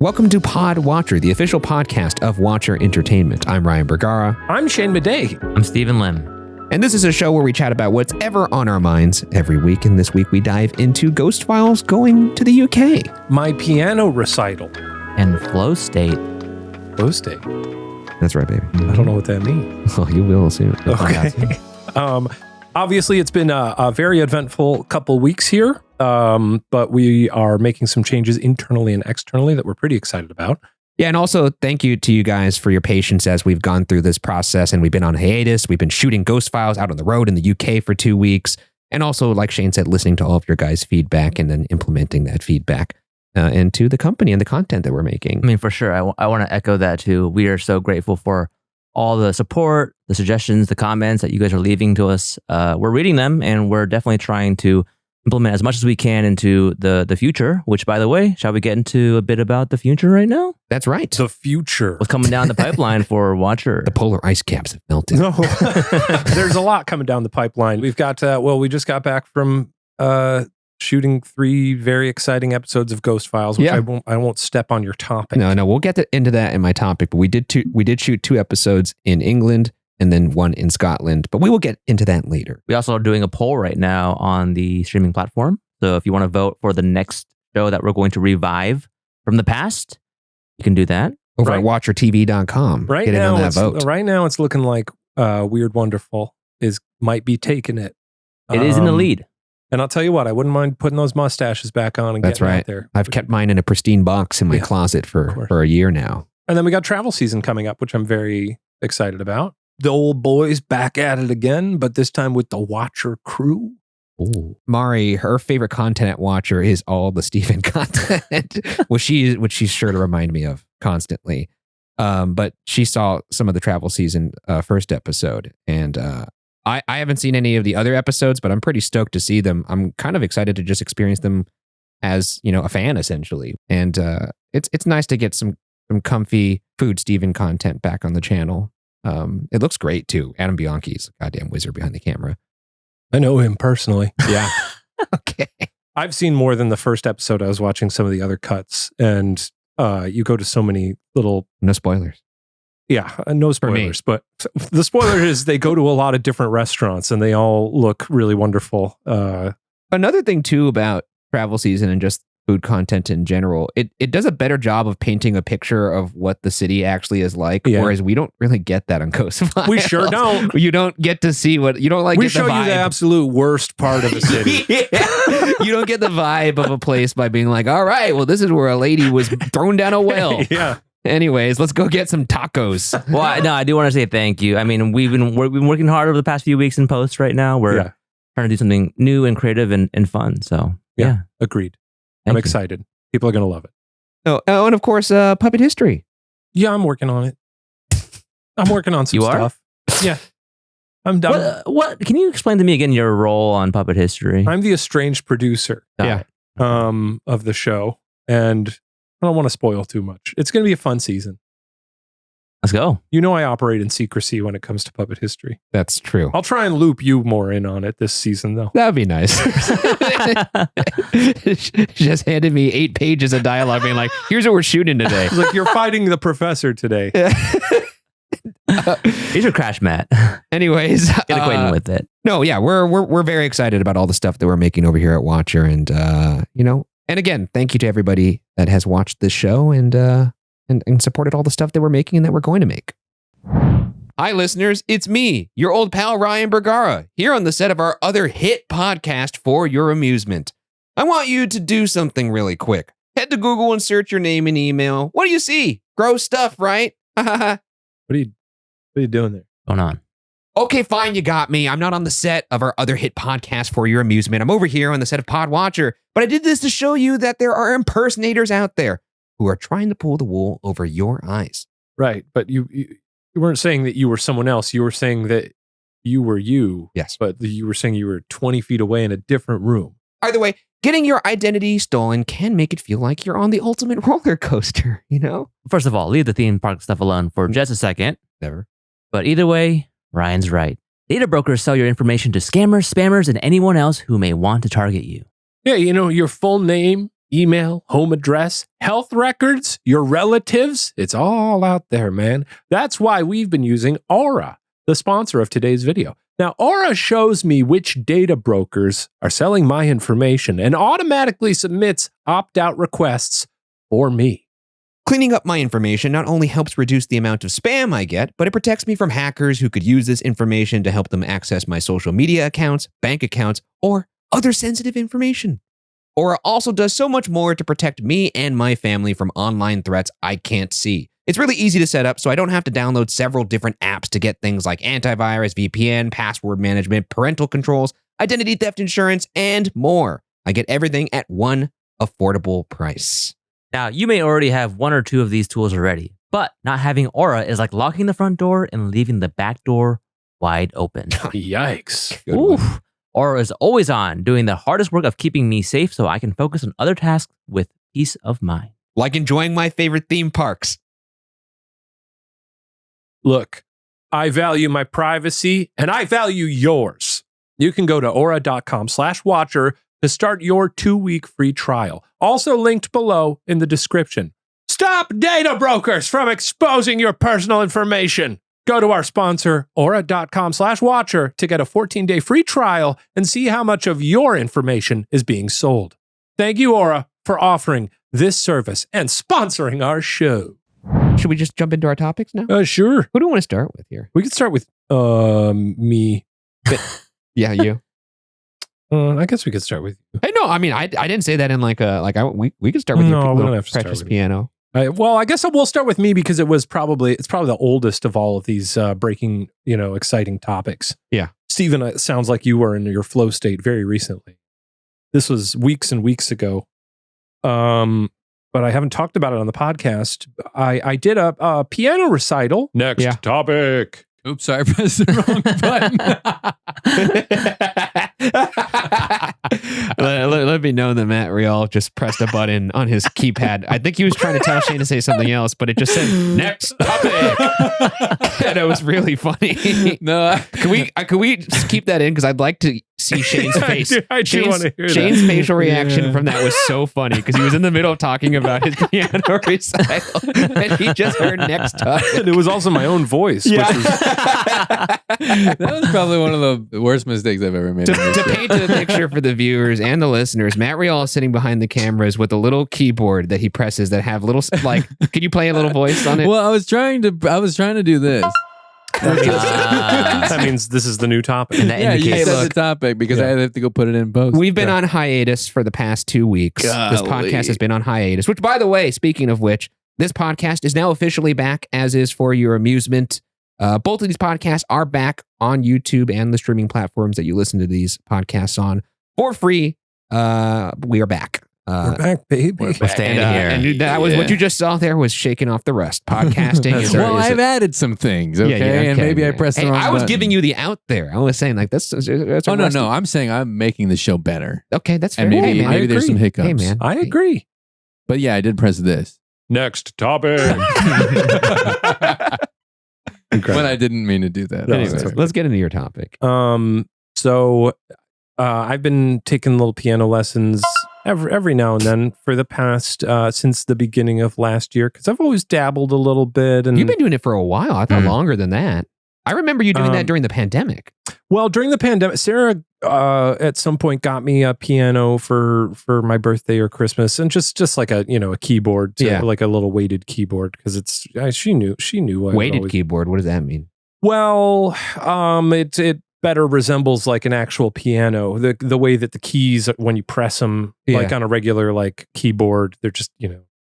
Welcome to Pod Watcher, the official podcast of Watcher Entertainment. I'm Ryan Bergara. I'm Shane Madej. I'm Steven Lim. And this is a show where we chat about what's ever on our minds every week. And this week we dive into Ghost Files going to the UK. My piano recital. And flow state. Flow state. That's right, baby. I don't know what that means. Oh, you will soon. Okay. Obviously, it's been a very eventful couple weeks here, but we are making some changes internally and externally that we're pretty excited about. Yeah, and also thank you to you guys for your patience as we've gone through this process and we've been on hiatus. We've been shooting Ghost Files out on the road in the UK for 2 weeks. And also, like Shane said, listening to all of your guys' feedback and then implementing that feedback into the company and the content that we're making. I mean, for sure. I want to echo that too. We are so grateful for all the support, the suggestions, the comments that you guys are leaving to us. We're reading them and we're definitely trying to implement as much as we can into the future, which, by the way, shall we get into a bit about the future right now? That's right. The future. What's coming down the pipeline for Watcher? The polar ice caps have melted. No, there's a lot coming down the pipeline. We've got, we just got back from shooting 3 very exciting episodes of Ghost Files, which I won't step on your topic. No, we'll get into that in my topic, but we did shoot 2 episodes in England and then 1 in Scotland, but we will get into that later. We also are doing a poll right now on the streaming platform. So if you want to vote for the next show that we're going to revive from the past, you can do that. Over at watchertv.com. Right get now, in on that vote. Right now, it's looking like Weird Wonderful might be taking it. It is in the lead. And I'll tell you what, I wouldn't mind putting those mustaches back on and getting out there. I've kept mine in a pristine box in my closet for a year now. And then we got travel season coming up, which I'm very excited about. The old boys back at it again, but this time with the Watcher crew. Ooh. Mari, her favorite content at Watcher is all the Steven content, which she's sure to remind me of constantly. But she saw some of the travel season first episode, and I haven't seen any of the other episodes, but I'm pretty stoked to see them. I'm kind of excited to just experience them as, a fan essentially. And it's nice to get some comfy food Steven content back on the channel. It looks great too. Adam Bianchi's a goddamn wizard behind the camera. I know him personally. Yeah. Okay. I've seen more than the first episode. I was watching some of the other cuts, and you go to so many little... No spoilers. Yeah, no spoilers, but the spoiler is they go to a lot of different restaurants and they all look really wonderful. Another thing too about travel season and just food content in general, it does a better job of painting a picture of what the city actually is like, whereas we don't really get that on Ghost Files. We sure don't. You don't get to see what, you don't like we get show the vibe. You the absolute worst part of a city. You don't get the vibe of a place by being like, all right, well, this is where a lady was thrown down a well. Yeah. Anyways, let's go get some tacos. Well, I do want to say thank you. I mean, we've been working hard over the past few weeks in post right now. We're trying to do something new and creative and fun. So, yeah. Agreed. Thank I'm you. excited. People are going to love it. Oh, and of course, Puppet History. Yeah, I'm working on it. I'm working on some stuff. Yeah. I'm done. What? Can you explain to me again your role on Puppet History? I'm the estranged producer of the show. And I don't want to spoil too much. It's going to be a fun season. Let's go. I operate in secrecy when it comes to Puppet History. That's true. I'll try and loop you more in on it this season, though. That'd be nice. She just handed me 8 pages of dialogue being like, here's what we're shooting today. It's like, you're fighting the professor today. Here's your crash mat. Anyways. Get acquainted with it. No, yeah, we're very excited about all the stuff that we're making over here at Watcher. And, and again, thank you to everybody that has watched this show and supported all the stuff that we're making and that we're going to make. Hi, listeners. It's me, your old pal Ryan Bergara, here on the set of our other hit podcast for your amusement. I want you to do something really quick. Head to Google and search your name and email. What do you see? Gross stuff, right? What are you doing there? Going on. Okay, fine, you got me. I'm not on the set of our other hit podcast for your amusement. I'm over here on the set of Pod Watcher, but I did this to show you that there are impersonators out there who are trying to pull the wool over your eyes. Right, but you weren't saying that you were someone else. You were saying that you were you. Yes. But you were saying you were 20 feet away in a different room. Either way, getting your identity stolen can make it feel like you're on the ultimate roller coaster, First of all, leave the theme park stuff alone for just a second. Never. But either way, Ryan's right. Data brokers sell your information to scammers, spammers, and anyone else who may want to target you. Yeah, your full name, email, home address, health records, your relatives. It's all out there, man. That's why we've been using Aura, the sponsor of today's video. Now, Aura shows me which data brokers are selling my information and automatically submits opt-out requests for me. Cleaning up my information not only helps reduce the amount of spam I get, but it protects me from hackers who could use this information to help them access my social media accounts, bank accounts, or other sensitive information. Aura also does so much more to protect me and my family from online threats I can't see. It's really easy to set up, so I don't have to download several different apps to get things like antivirus, VPN, password management, parental controls, identity theft insurance, and more. I get everything at one affordable price. Now, you may already have one or two of these tools already, but not having Aura is like locking the front door and leaving the back door wide open. Yikes. Oof. Aura is always on, doing the hardest work of keeping me safe so I can focus on other tasks with peace of mind. Like enjoying my favorite theme parks. Look, I value my privacy and I value yours. You can go to aura.com/watcher to start your 2-week free trial. Also linked below in the description. Stop data brokers from exposing your personal information. Go to our sponsor, aura.com/watcher, to get a 14-day free trial and see how much of your information is being sold. Thank you, Aura, for offering this service and sponsoring our show. Should we just jump into our topics now? Sure. Who do we want to start with here? We could start with me. Yeah, you. I guess we could start with you. Hey, no, I mean, I didn't say that in we could start with No, your we don't little have to start precious with piano. Well, I guess we'll start with me because it's probably the oldest of all of these breaking, exciting topics. Yeah. Steven, it sounds like you were in your flow state very recently. This was weeks and weeks ago. But I haven't talked about it on the podcast. I did a piano recital. Next topic. Oops, sorry, I pressed the wrong button. let me know that Matt Rial just pressed a button on his keypad. I think he was trying to tell Shane to say something else, but it just said next topic. And it was really funny. No, can we just keep that in? Because I'd like to see Shane's face. I do want to hear Shane's that. facial reaction from that was so funny because he was in the middle of talking about his piano recital and he just heard next topic. And it was also my own voice. Yeah. Which was, that was probably one of the worst mistakes I've ever made. To paint the picture for the viewers and the listeners, Matt Rial is sitting behind the cameras with a little keyboard that he presses that have little can you play a little voice on it? Well, I was trying to do this. that means this is the new topic. And that Yeah, you indicates said the topic because I have to go put it in post. We've been on hiatus for the past 2 weeks. This podcast has been on hiatus, which, by the way, speaking of which, this podcast is now officially back, as is for your amusement. Both of these podcasts are back on YouTube and the streaming platforms that you listen to these podcasts on for free. We are back. We're back, baby. We're staying here. And that was what you just saw there was shaking off the rest. Podcasting is well, I've added some things, okay? And maybe I pressed the wrong I was button. giving you the out there. I was saying that's Oh, no. I'm saying I'm making the show better. Okay, that's fair. And maybe, Hey, man, maybe there's some hiccups. Hey, man. I agree. But yeah, I did press this. Next topic. But I didn't mean to do that. No, Anyways, it's okay. let's get into your topic. So I've been taking little piano lessons every now and then for the past since the beginning of last year because I've always dabbled a little bit. And You've been doing it for a while. I thought longer than that. I remember you doing that during the pandemic. Well, during the pandemic, Sarah at some point got me a piano for my birthday or Christmas, and just like a keyboard, like a little weighted keyboard because it's she knew Weighted keyboard. What does that mean? Well, it better resembles like an actual piano. The way that the keys, when you press them, like on a regular like keyboard, they're just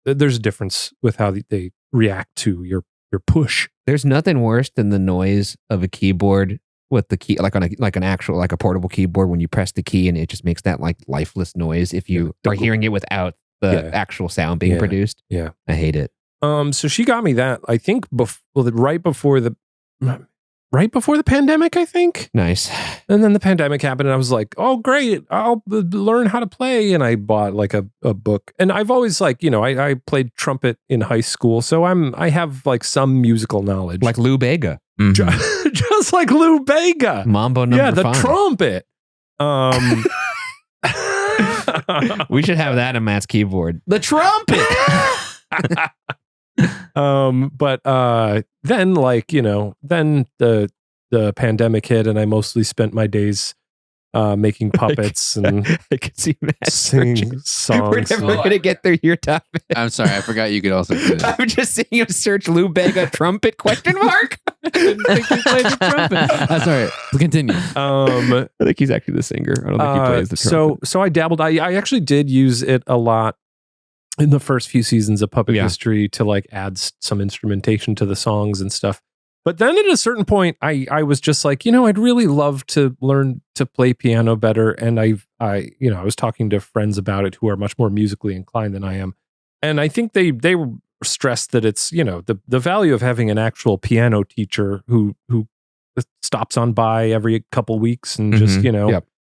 there's a difference with how they react to your push. There's nothing worse than the noise of a keyboard with the key, like on an actual like a portable keyboard when you press the key and it just makes that like lifeless noise if you are hearing it without the actual sound being produced. Yeah, I hate it. So she got me that. I think right before the pandemic, I think. Nice. And then the pandemic happened and I was like, oh, great. I'll learn how to play. And I bought like a book. And I've always I played trumpet in high school. So I have like some musical knowledge. Like Lou Bega. Mm-hmm. Just like Lou Bega. Mambo number 5. Yeah, the trumpet. We should have that on Matt's keyboard. The trumpet. But then then the pandemic hit, and I mostly spent my days making puppets and I can see Matt singing searching. songs. We're never gonna get through your topic. I'm sorry, I forgot you could also do that. I'm just seeing him search Lou Bega trumpet question mark. I didn't think he played the trumpet. That's all right. Continue. I think he's actually the singer. I don't think he plays the trumpet. So I dabbled. I actually did use it a lot in the first few seasons of Puppet History to like add some instrumentation to the songs and stuff. But then at a certain point, I was just like, I'd really love to learn to play piano better. And I was talking to friends about it who are much more musically inclined than I am. And I think they were stressed that it's, the value of having an actual piano teacher who stops on by every couple weeks and just,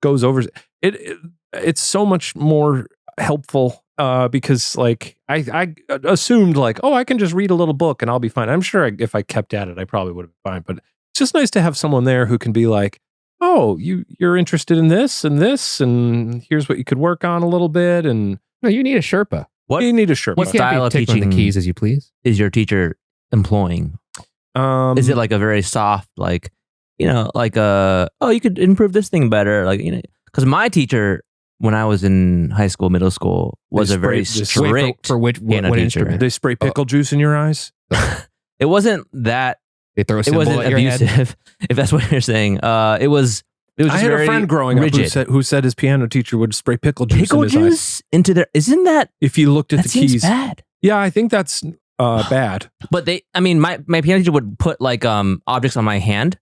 goes over it. It's so much more helpful. Because like I assumed like, I can just read a little book and I'll be fine. I'm sure if I kept at it, I probably would have been fine. But it's just nice to have someone there who can be like, you're interested in this, and here's what you could work on a little bit. And no, you need a Sherpa. You need a Sherpa. What style of teaching the keys as you please is your teacher employing? Is it like a very soft, like, you could improve this thing better, like, because my teacher, when I was in high school, middle school, was a very strict for what instrument? They spray pickle juice in your eyes. It wasn't that. They throw a It symbol wasn't at your head? abusive, if that's what you're saying. It was. Just I had a friend growing rigid. up who said his piano teacher would spray pickle juice Pickle in his eyes. juice into their. Isn't that? If you looked at That the seems keys, bad. yeah, I think that's bad. But my piano teacher would put like objects on my hand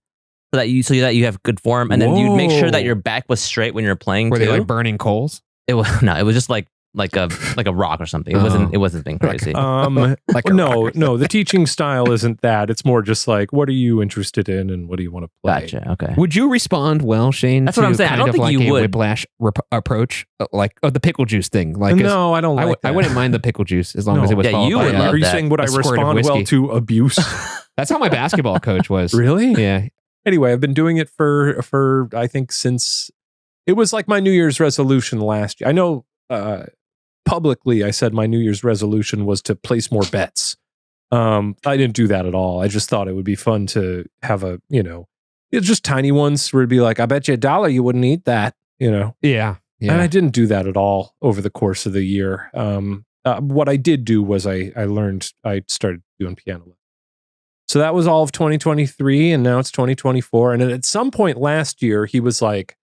so that you have good form, and then you'd make sure that your back was straight when you're playing. Were too. they like burning coals? It was it was just like a rock or something. It wasn't anything crazy. Like a rock or No, the teaching style isn't that. It's more just like, what are you interested in and what do you want to play? Gotcha. Okay. Would you respond well, Shane? That's what I'm saying. I don't think you would. Whiplash approach, like the pickle juice thing. Like, No, I don't like that. I wouldn't mind the pickle juice as long as it was. Yeah, followed you by would a- love Are you that. saying would I A squirt of respond well whiskey. to abuse? That's how my basketball coach was. Really? Yeah. Anyway, I've been doing it for I think since it was like my New Year's resolution last year. I know publicly I said my New Year's resolution was to place more bets. I didn't do that at all. I just thought it would be fun to have it's just tiny ones where it'd be like, I bet you $1 you wouldn't eat that, Yeah. And I didn't do that at all over the course of the year. What I did do was I started doing piano. So that was all of 2023, and now it's 2024. And at some point last year, he was like,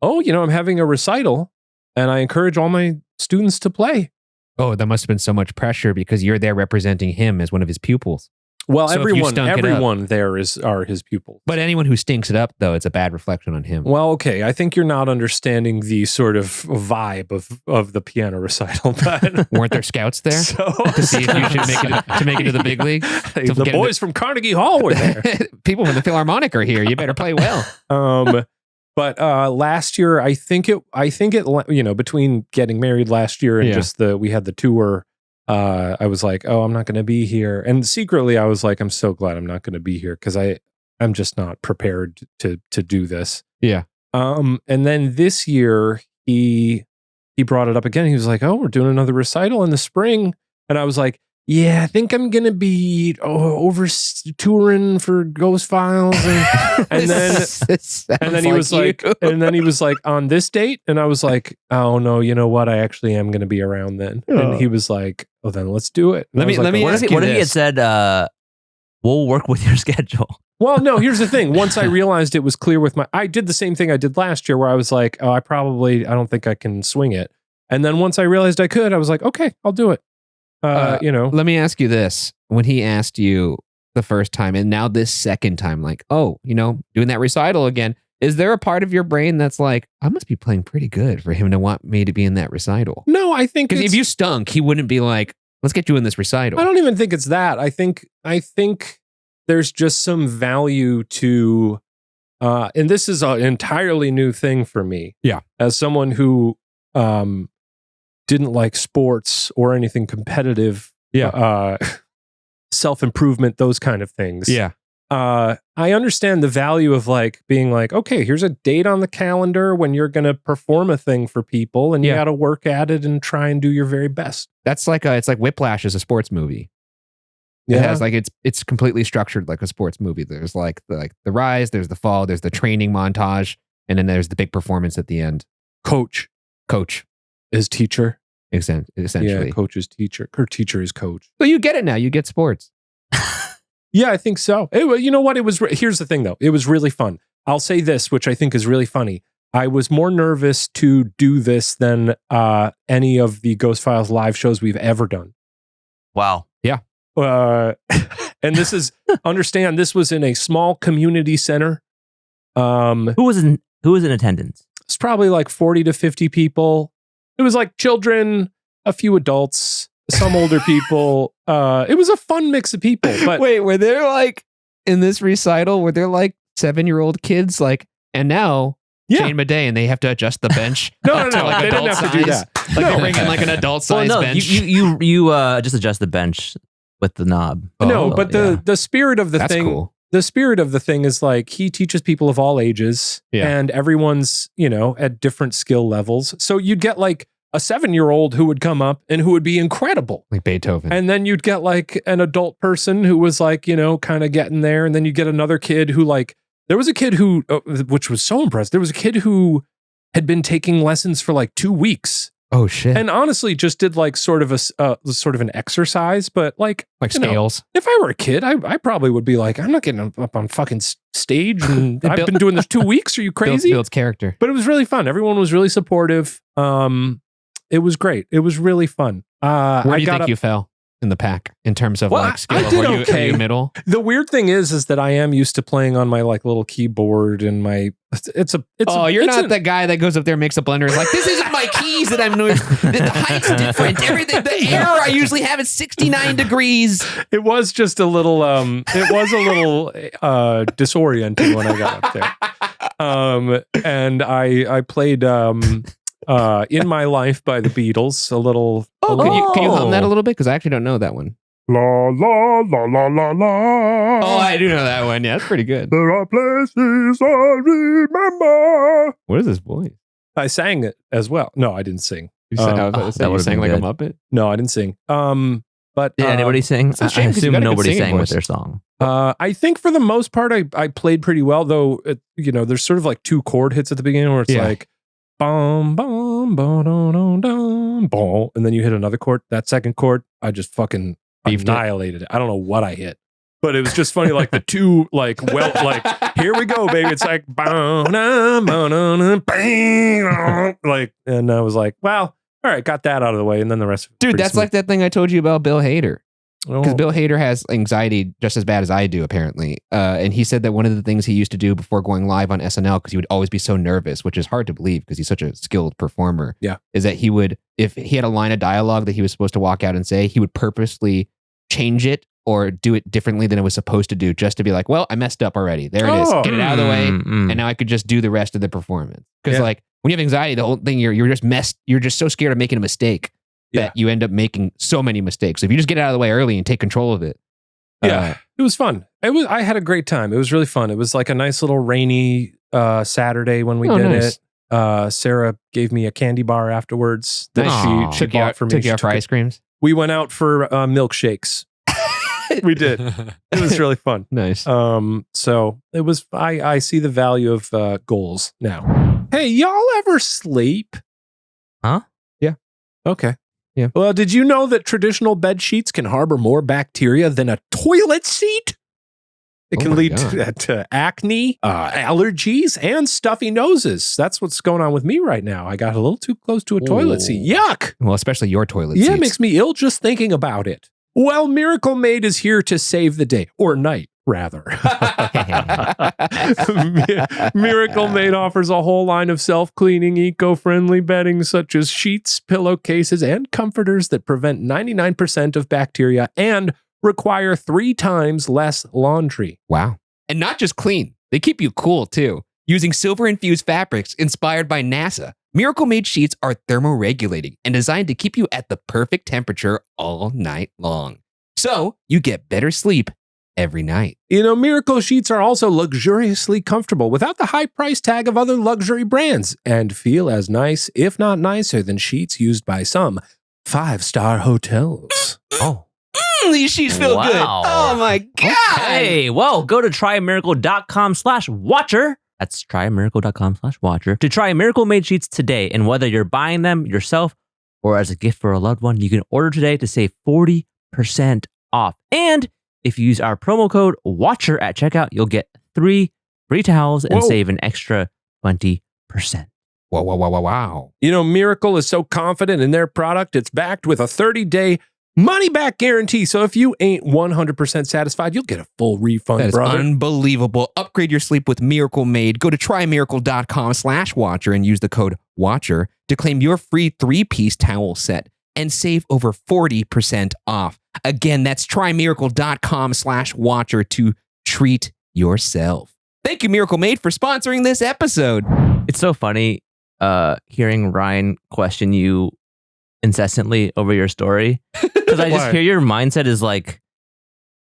I'm having a recital, and I encourage all my students to play. Oh, that must have been so much pressure because you're there representing him as one of his pupils. Well, So if you stunk it up- everyone there are his pupils. But anyone who stinks it up, though, it's a bad reflection on him. Well, okay, I think you're not understanding the sort of vibe of the piano recital. But Weren't there scouts there so, to see if you should make it to the big league? the boys from Carnegie Hall were there. People from the Philharmonic are here. You better play well. But last year, I think it between getting married last year and just we had the tour. I was like, I'm not going to be here. And secretly I was like, I'm so glad I'm not going to be here because I'm just not prepared to do this. Yeah. And then this year he brought it up again. He was like, we're doing another recital in the spring. And I was like, yeah, I think I'm going to be over touring for Ghost Files. And then he was like, on this date. And I was like, oh no, you know what? I actually am going to be around then. And he was like, oh, then let's do it. And Let me ask you What if he had this. said, we'll work with your schedule? Well, no, here's the thing. Once I realized it was clear I did the same thing I did last year where I was like, I don't think I can swing it. And then once I realized I could, I was like, okay, I'll do it. Let me ask you this. When he asked you the first time and now this second time, like, doing that recital again, is there a part of your brain that's like, I must be playing pretty good for him to want me to be in that recital? No, I think Because if you stunk, he wouldn't be like, let's get you in this recital. I don't even think it's that. I think there's just some value to, and this is an entirely new thing for me. Yeah. As someone who didn't like sports or anything competitive. Yeah. Self-improvement, those kind of things. Yeah. I understand the value of like being like, okay, here's a date on the calendar when you're going to perform a thing for people, and you got to work at it and try and do your very best. That's like it's like Whiplash is a sports movie. It has like it's completely structured like a sports movie. There's like the rise, there's the fall, there's the training montage, and then there's the big performance at the end. Coach is teacher. Essentially. Yeah, coach is teacher. Her teacher is coach. So you get it now. You get sports. Yeah, I think so. You know what? Here's the thing, though. It was really fun. I'll say this, which I think is really funny. I was more nervous to do this than any of the Ghost Files live shows we've ever done. Wow. Yeah. And this is, understand, this was in a small community center. Who was in attendance? It's probably like 40 to 50 people. It was like children, a few adults, some older people. It was a fun mix of people. But wait, were there like in this recital, were there like 7-year-old kids like, and now Jane Madej, and they have to adjust the bench? No, like they didn't have to do that. Like they bring in like an adult size bench. You just adjust the bench with the knob. No, but the spirit of the That's thing. cool. The spirit of the thing is like he teaches people of all ages, and everyone's, at different skill levels. So you'd get like a 7-year-old who would come up and who would be incredible. Like Beethoven. And then you'd get like an adult person who was like, kind of getting there. And then you get another kid who like, there was a kid who, which was so impressed. There was a kid who had been taking lessons for like 2 weeks. Oh shit. And honestly just did like sort of an exercise, but like scales. If I were a kid, I probably would be like, I'm not getting up on fucking stage and I've been doing this 2 weeks. Are you crazy? Builds character. But it was really fun. Everyone was really supportive. It was great. It was really fun. Where do you think you fell in the pack in terms of like skill? I did okay. Are you middle? The weird thing is that I am used to playing on my like little keyboard and my you're not the guy that goes up there and makes a blender. It's like, this isn't my keys that I'm doing. The height's different. Everything. The air I usually have is 69 degrees. It was just a little disorienting when I got up there. And I played In My Life by the Beatles, a little. Can you hum that a little bit? Because I actually don't know that one. La la la la la la. Oh, I do know that one. Yeah, that's pretty good. There are places I remember. What is this voice? I sang it as well. No, I didn't sing. You sang like a Muppet? No, I didn't sing. But did anybody sing? I assume nobody sang with their song. I think for the most part, I played pretty well. Though, there's sort of like 2 chord hits at the beginning where it's like. Bum, bum, bum, dum, dum, dum, bum, and then you hit another chord. That second chord, I just fucking annihilated it. I don't know what I hit, but it was just funny. Like the 2, like here we go, baby. It's like bang, like, and I was like, well, all right, got that out of the way, and then the rest. Dude, that's like that thing I told you about Bill Hader. Because Bill Hader has anxiety just as bad as I do, apparently. And he said that one of the things he used to do before going live on SNL, because he would always be so nervous, which is hard to believe because he's such a skilled performer, is that he would, if he had a line of dialogue that he was supposed to walk out and say, he would purposely change it or do it differently than it was supposed to do, just to be like, well, I messed up already. There it is. Get it out of the way. And now I could just do the rest of the performance. Because like when you have anxiety, the whole thing, you're just so scared of making a mistake that you end up making so many mistakes. If you just get it out of the way early and take control of it. It was fun. I had a great time. It was really fun. It was like a nice little rainy Saturday when we did it. Sarah gave me a candy bar afterwards that she bought for me. Took you out for ice creams? We went out for milkshakes. We did. It was really fun. Nice. So it was, I see the value of goals now. Hey, y'all ever sleep? Huh? Yeah. Okay. Yeah. Well, did you know that traditional bed sheets can harbor more bacteria than a toilet seat? It can lead to acne, allergies, and stuffy noses. That's what's going on with me right now. I got a little too close to a toilet seat. Yuck. Well, especially your toilet seats. Yeah, it makes me ill just thinking about it. Well, Miracle Made is here to save the day, or night, rather. Miracle Made offers a whole line of self-cleaning, eco-friendly bedding such as sheets, pillowcases, and comforters that prevent 99% of bacteria and require 3 times less laundry. Wow. And not just clean. They keep you cool, too. Using silver-infused fabrics inspired by NASA, Miracle Made sheets are thermoregulating and designed to keep you at the perfect temperature all night long. So you get better sleep every night. Miracle sheets are also luxuriously comfortable without the high price tag of other luxury brands and feel as nice, if not nicer, than sheets used by some 5-star hotels. Oh. These sheets feel good. Oh my God. Hey, well, go to trymiracle.com/watcher. That's trymiracle.com/watcher to try Miracle Made sheets today. And whether you're buying them yourself or as a gift for a loved one, you can order today to save 40% off. And if you use our promo code WATCHER at checkout, you'll get 3 free towels and save an extra 20%. Wow. Miracle is so confident in their product, it's backed with a 30-day money-back guarantee. So if you ain't 100% satisfied, you'll get a full refund, That is brother. unbelievable. Upgrade your sleep with Miracle Made. Go to trymiracle.com/watcher and use the code WATCHER to claim your free 3-piece towel set and save over 40% off. Again, that's trymiracle.com/watcher to treat yourself. Thank you, Miracle Made, for sponsoring this episode. It's so funny hearing Ryan question you incessantly over your story, because I just Why? hear your mindset is like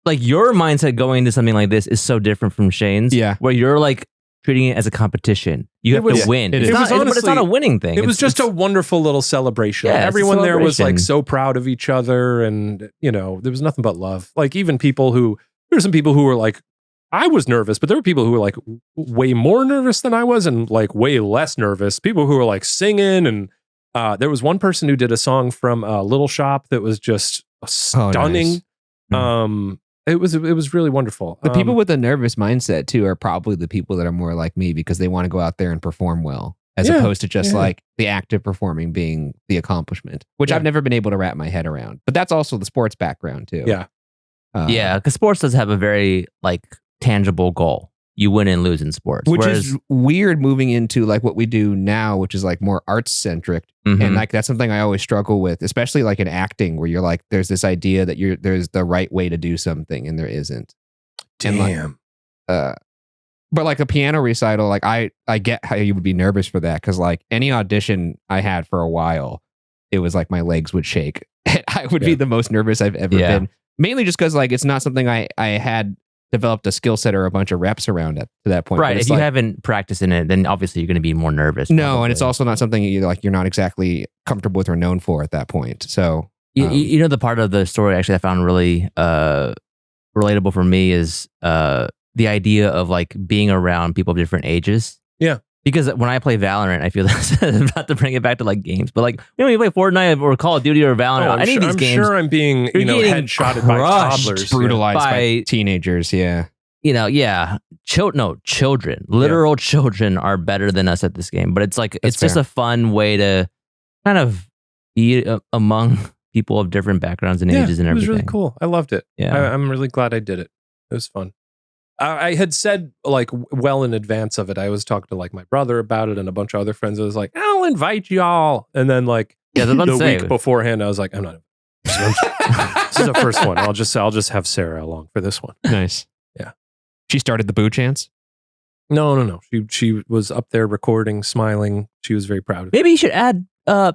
your mindset going into something like this is so different from Shane's. Yeah. Where you're like treating it as a competition. You have to win. it It's is. not, but it's not a honestly- winning thing. It was just a wonderful little celebration. Yeah, it's a Everyone there was like celebration. so proud of each other, and there was nothing but love. Like even there were some people who were like, I was nervous, but there were people who were like way more nervous than I was, and like way less nervous. People who were like singing, and there was one person who did a song from Little Shop that was just stunning. nice. It was really wonderful. The people with a nervous mindset, too, are probably the people that are more like me because they want to go out there and perform well, as opposed to just like the act of performing being the accomplishment, which I've never been able to wrap my head around. But that's also the sports background, too. Yeah. Yeah, because sports does have a very like tangible goal. You win and lose in sports. Which Whereas, is weird moving into like what we do now, which is like more arts centric. And like that's something I always struggle with, especially like in acting, where you're like, there's this idea that there's the right way to do something and there isn't. Damn. But like a piano recital, like I get how you would be nervous for that, because like any audition I had for a while, it was like my legs would shake. I would be the most nervous I've ever been. Mainly just because like it's not something I had developed a skill set or a bunch of reps around to that point. right. If you haven't practiced in it, then obviously you're going to be more nervous. No, probably. and it's also not something you're not exactly comfortable with or known for at that point. So You know, the part of the story actually I found really relatable for me is the idea of like being around people of different ages. Yeah. Because when I play Valorant, I feel that's not to bring it back to like games, but like when you play Fortnite or Call of Duty or Valorant, any of these games, I'm sure I'm being you're getting headshotted by crushed, toddlers, brutalized by by- teenagers. Yeah. children, literal children are better than us at this game. But it's like That's it's just fair. a fun way to kind of be among people of different backgrounds and ages and it was everything. really cool. I loved it. Yeah. I'm really glad I did it. It was fun. I had said like well in advance of it. I was talking to like my brother about it and a bunch of other friends. I was like, I'll invite y'all. And then like Yeah, I was about the to say, week beforehand, I was like, I'm not. This is the first one. I'll just have Sarah along for this one. Nice. Yeah. She started the boo chants. No. She was up there recording, smiling. She was very proud of it. maybe you should add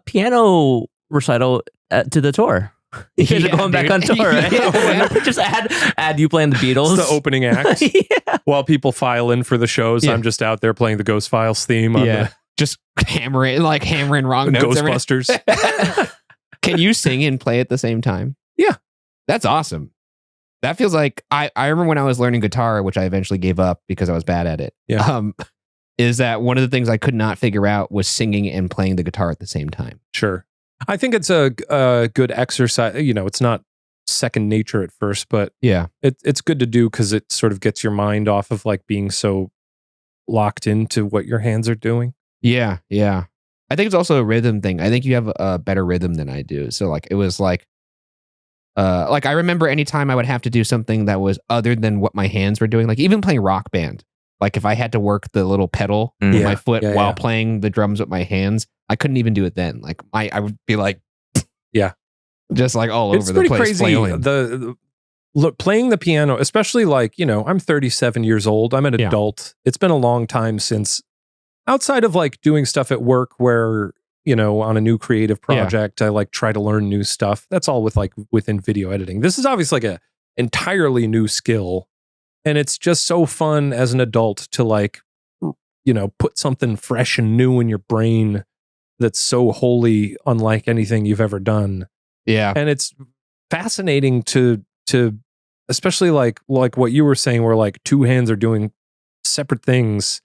Piano Recital to the tour. You guys are Yeah, going back dude. on tour, right? Yeah. Just add you playing the Beatles. It's the opening act. Yeah. While people file in for the shows, Yeah. I'm just out there playing the Ghost Files theme on Just hammering wrong the notes. Ghostbusters. Can you sing and play at the same time? Yeah. That's awesome. That feels like I remember when I was learning guitar, which I eventually gave up because I was bad at it. Yeah. Is that one of the things I could not figure out was singing and playing the guitar at the same time. Sure. I think it's a good exercise. It's not second nature at first, but Yeah. it's good to do because it sort of gets your mind off of like being so locked into what your hands are doing. Yeah. Yeah. I think it's also a rhythm thing. I think you have a better rhythm than I do. So like it was like I remember anytime I would have to do something that was other than what my hands were doing, like even playing Rock Band. Like if I had to work the little pedal with Yeah. my foot Yeah, while yeah. playing the drums with my hands, I couldn't even do it then. Like I would be like, Yeah. just like all It's over the pretty place. crazy. Flailing. Look, playing the piano, especially like, I'm 37 years old. I'm an Yeah. adult. It's been a long time since outside of like doing stuff at work where, on a new creative project, I like try to learn new stuff. That's all within video editing. This is obviously like entirely new skill. And it's just so fun as an adult to like, put something fresh and new in your brain that's so wholly unlike anything you've ever done. Yeah. And it's fascinating to especially like what you were saying, where like two hands are doing separate things.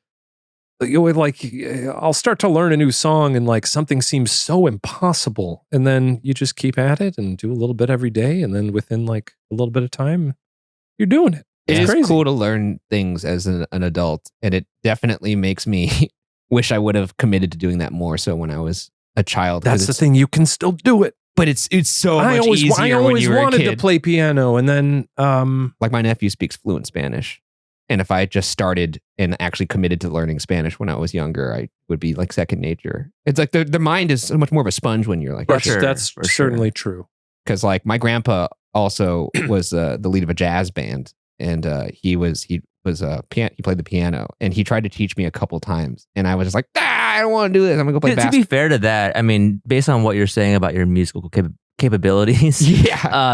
I'll start to learn a new song and like something seems so impossible, and then you just keep at it and do a little bit every day, and then within like a little bit of time, you're doing it. It's crazy. cool to learn things as an adult, and it definitely makes me wish I would have committed to doing that more so when I was a child. That's the thing, you can still do it. But it's so much easier I when always you were a wanted kid. to play piano, and then Like my nephew speaks fluent Spanish. And if I just started and actually committed to learning Spanish when I was younger, I would be like second nature. It's like the mind is so much more of a sponge when you're like, that's certainly true. Because like my grandpa also was the lead of a jazz band, and he played the piano, and he tried to teach me a couple times, and I was just like, I don't want to do this. I'm gonna go play basketball. To be fair to that, I mean, based on what you're saying about your musical capabilities,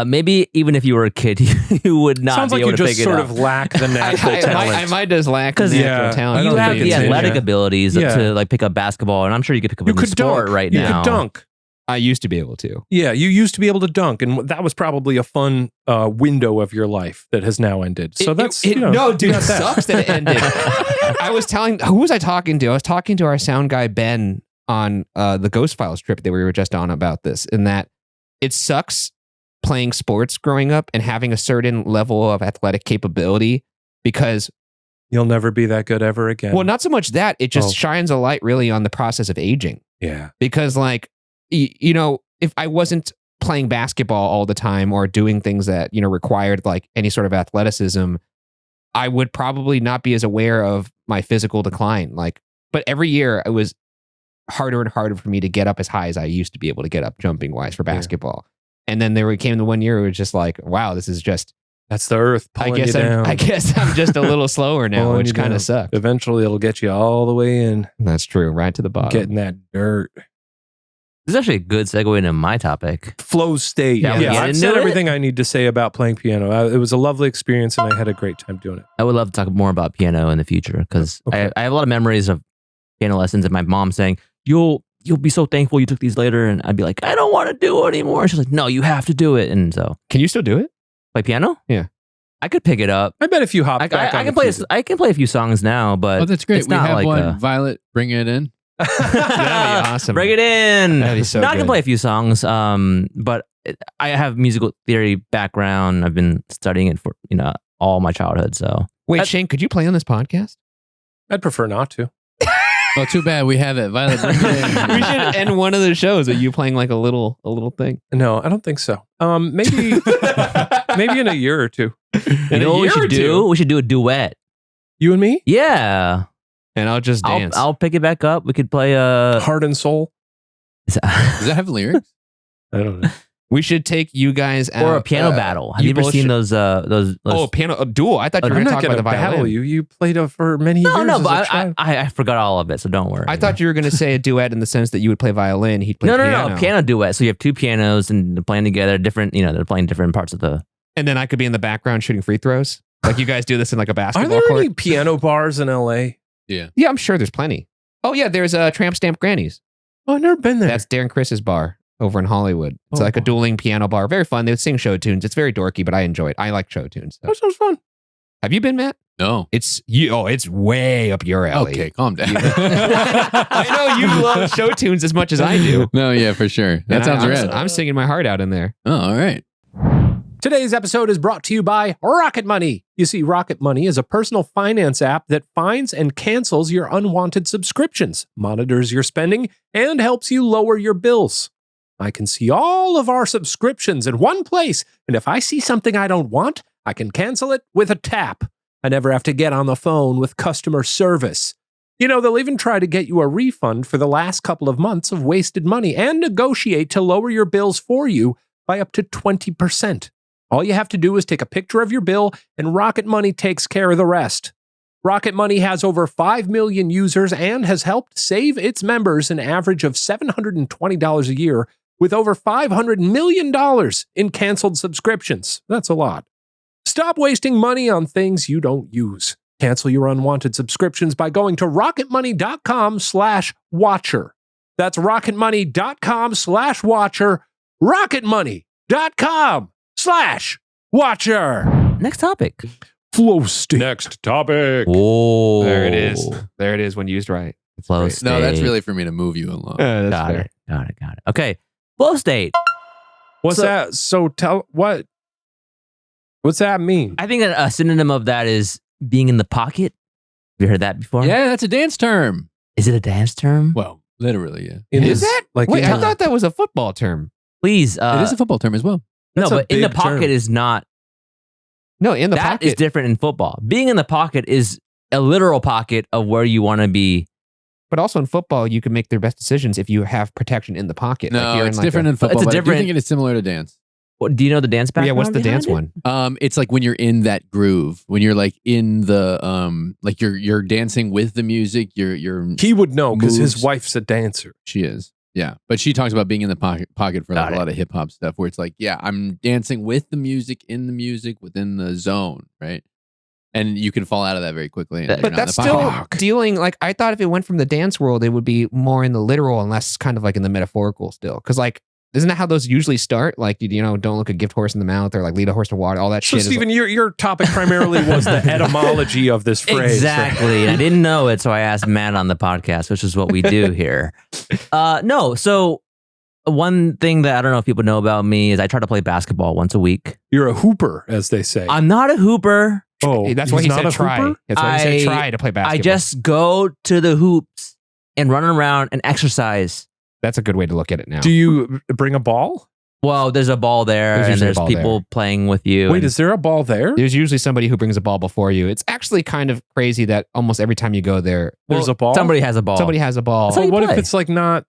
maybe even if you were a kid, you would not Sounds be like able you to just pick it sort up. of lack the natural talent. I might just lack the natural talent. You have the athletic Yeah. abilities to like pick up basketball, and I'm sure you could pick up You any could sport dunk right you now. could dunk. I used to be able to. Yeah, you used to be able to dunk, and that was probably a fun window of your life that has now ended. So no, dude, it sucks that it ended. I was who was I talking to? I was talking to our sound guy Ben on the Ghost Files trip that we were just on about this, in that it sucks playing sports growing up and having a certain level of athletic capability, because you'll never be that good ever again. well, not so much that, it just shines a light really on the process of aging. Yeah. Because like, if I wasn't playing basketball all the time or doing things that, required like any sort of athleticism, I would probably not be as aware of my physical decline. But every year it was harder and harder for me to get up as high as I used to be able to get up jumping wise for basketball. And then there came the one year where it was just like, wow, this is just, that's the earth pulling you down. I guess I'm just a little slower now, which kind of sucks. Eventually it'll get you all the way in. That's true. Right to the bottom. Getting that dirt. This is actually a good segue into my topic. Flow state. Yeah, I've said everything I need to say about playing piano. It was a lovely experience, and I had a great time doing it. I would love to talk more about piano in the future, because I have a lot of memories of piano lessons and my mom saying, you'll be so thankful you took these later. And I'd be like, I don't want to do it anymore. She's like, no, you have to do it. And so, can you still do it? Play piano? Yeah. I could pick it up. I bet if you hop back I can play. I can play a few songs now, but that's great. It's We not have like one. Violet, bring it in. That'd be awesome. Bring it in. That'd be so I can good. play a few songs, but I have musical theory background. I've been studying it for all my childhood. So wait, Shane, could you play on this podcast? I'd prefer not to. Well, too bad we have it. Violet, bring it in. We should end one of the shows with you playing like a little thing. No, I don't think so. Maybe in a year or two. you know what we should do? We should do a duet. You and me? Yeah. And I'll just dance. I'll pick it back up. We could play Heart and Soul. Does that have lyrics? I don't know. We should take you guys out. Or a piano battle. Have you ever seen those? Oh, piano duel. I thought you were I'm going to not talk about the violin. battle you. You played for many years. No, as but a child. I forgot all of it, so don't worry. I thought you were going to say a duet in the sense that you would play violin, he'd play piano. No, piano duet. So you have two pianos and they're playing together, different, they're playing different parts of the... And then I could be in the background shooting free throws. Like you guys do this in like a Are basketball there court. any piano bars in LA? Yeah. Yeah, I'm sure there's plenty. Oh yeah, there's Tramp Stamp Grannies. Oh, I've never been there. That's Darren Chris's bar over in Hollywood. It's like a dueling piano bar. Very fun. They would sing show tunes. It's very dorky, but I enjoy it. I like show tunes. So. That sounds fun. Have you been, Matt? No. It's way up your alley. Okay, calm down. I know you love show tunes as much as I do. No, yeah, for sure. That And sounds rad. I'm singing my heart out in there. Oh, all right. Today's episode is brought to you by Rocket Money. You see, Rocket Money is a personal finance app that finds and cancels your unwanted subscriptions, monitors your spending, and helps you lower your bills. I can see all of our subscriptions in one place, and if I see something I don't want, I can cancel it with a tap. I never have to get on the phone with customer service. They'll even try to get you a refund for the last couple of months of wasted money and negotiate to lower your bills for you by up to 20%. All you have to do is take a picture of your bill, and Rocket Money takes care of the rest. Rocket Money has over 5 million users and has helped save its members an average of $720 a year with over $500 million in canceled subscriptions. That's a lot. Stop wasting money on things you don't use. Cancel your unwanted subscriptions by going to rocketmoney.com/watcher. That's rocketmoney.com/watcher. rocketmoney.com/watcher. Next topic. Flow state. Next topic. Oh, There it is. There it is when used right. Flow great. state. No, that's really for me to move you along. That's Got fair. it. Got it. Okay. Flow state. What's So- that? So tell what? What's that mean? I think a synonym of that is being in the pocket. Have you heard that before? Yeah, that's a dance term. Is it a dance term? Well, literally, yeah. In Is the- that? like Wait, in I the- thought that was a football term. Please. it is a football term as well. No, That's a but in the big pocket term. is not. No, in the That pocket. is different in football. Being in the pocket is a literal pocket of where you want to be. But also in football, you can make their best decisions if you have protection in the pocket. No, you're it's in like different a- in football. It's a but I do different- think it is similar to dance. What, do you know the dance background? Yeah, what's the dance behind it? one? It's like when you're in that groove, when you're like in the like you're dancing with the music. You're He would know because his Moves. wife's a dancer. she is. Yeah, but she talks about being in the pocket for like Got a it. lot of hip hop stuff, where it's like, yeah, I'm dancing with the music, in the music, within the zone, right? And you can fall out of that very quickly. And But you're But not in that's the still pocket. dealing, like, I thought if it went from the dance world, it would be more in the literal and less kind of like in the metaphorical still. Because, like, isn't that how those usually start? Like, you know, don't look a gift horse in the mouth or like lead a horse to water, all that So, shit. Stephen, your topic primarily was the etymology of this phrase. Exactly. I didn't know it, so I asked Matt on the podcast, which is what we do here. No, so one thing that I don't know if people know about me is I try to play basketball once a week. You're a hooper, as they say. I'm not a hooper. Oh, That's why he's he not said a try. hooper? That's why he I- said try to play basketball. I just go to the hoops and run around and exercise. That's a good way to look at it now. Do you bring a ball? Well, there's a ball there, There's and usually a there's ball people playing with you. Wait, and- is there a ball there? There's usually somebody who brings a ball before you. It's actually kind of crazy that almost every time you go there, There's a ball. somebody has a ball. somebody has a ball. That's how But you what play. if it's like not?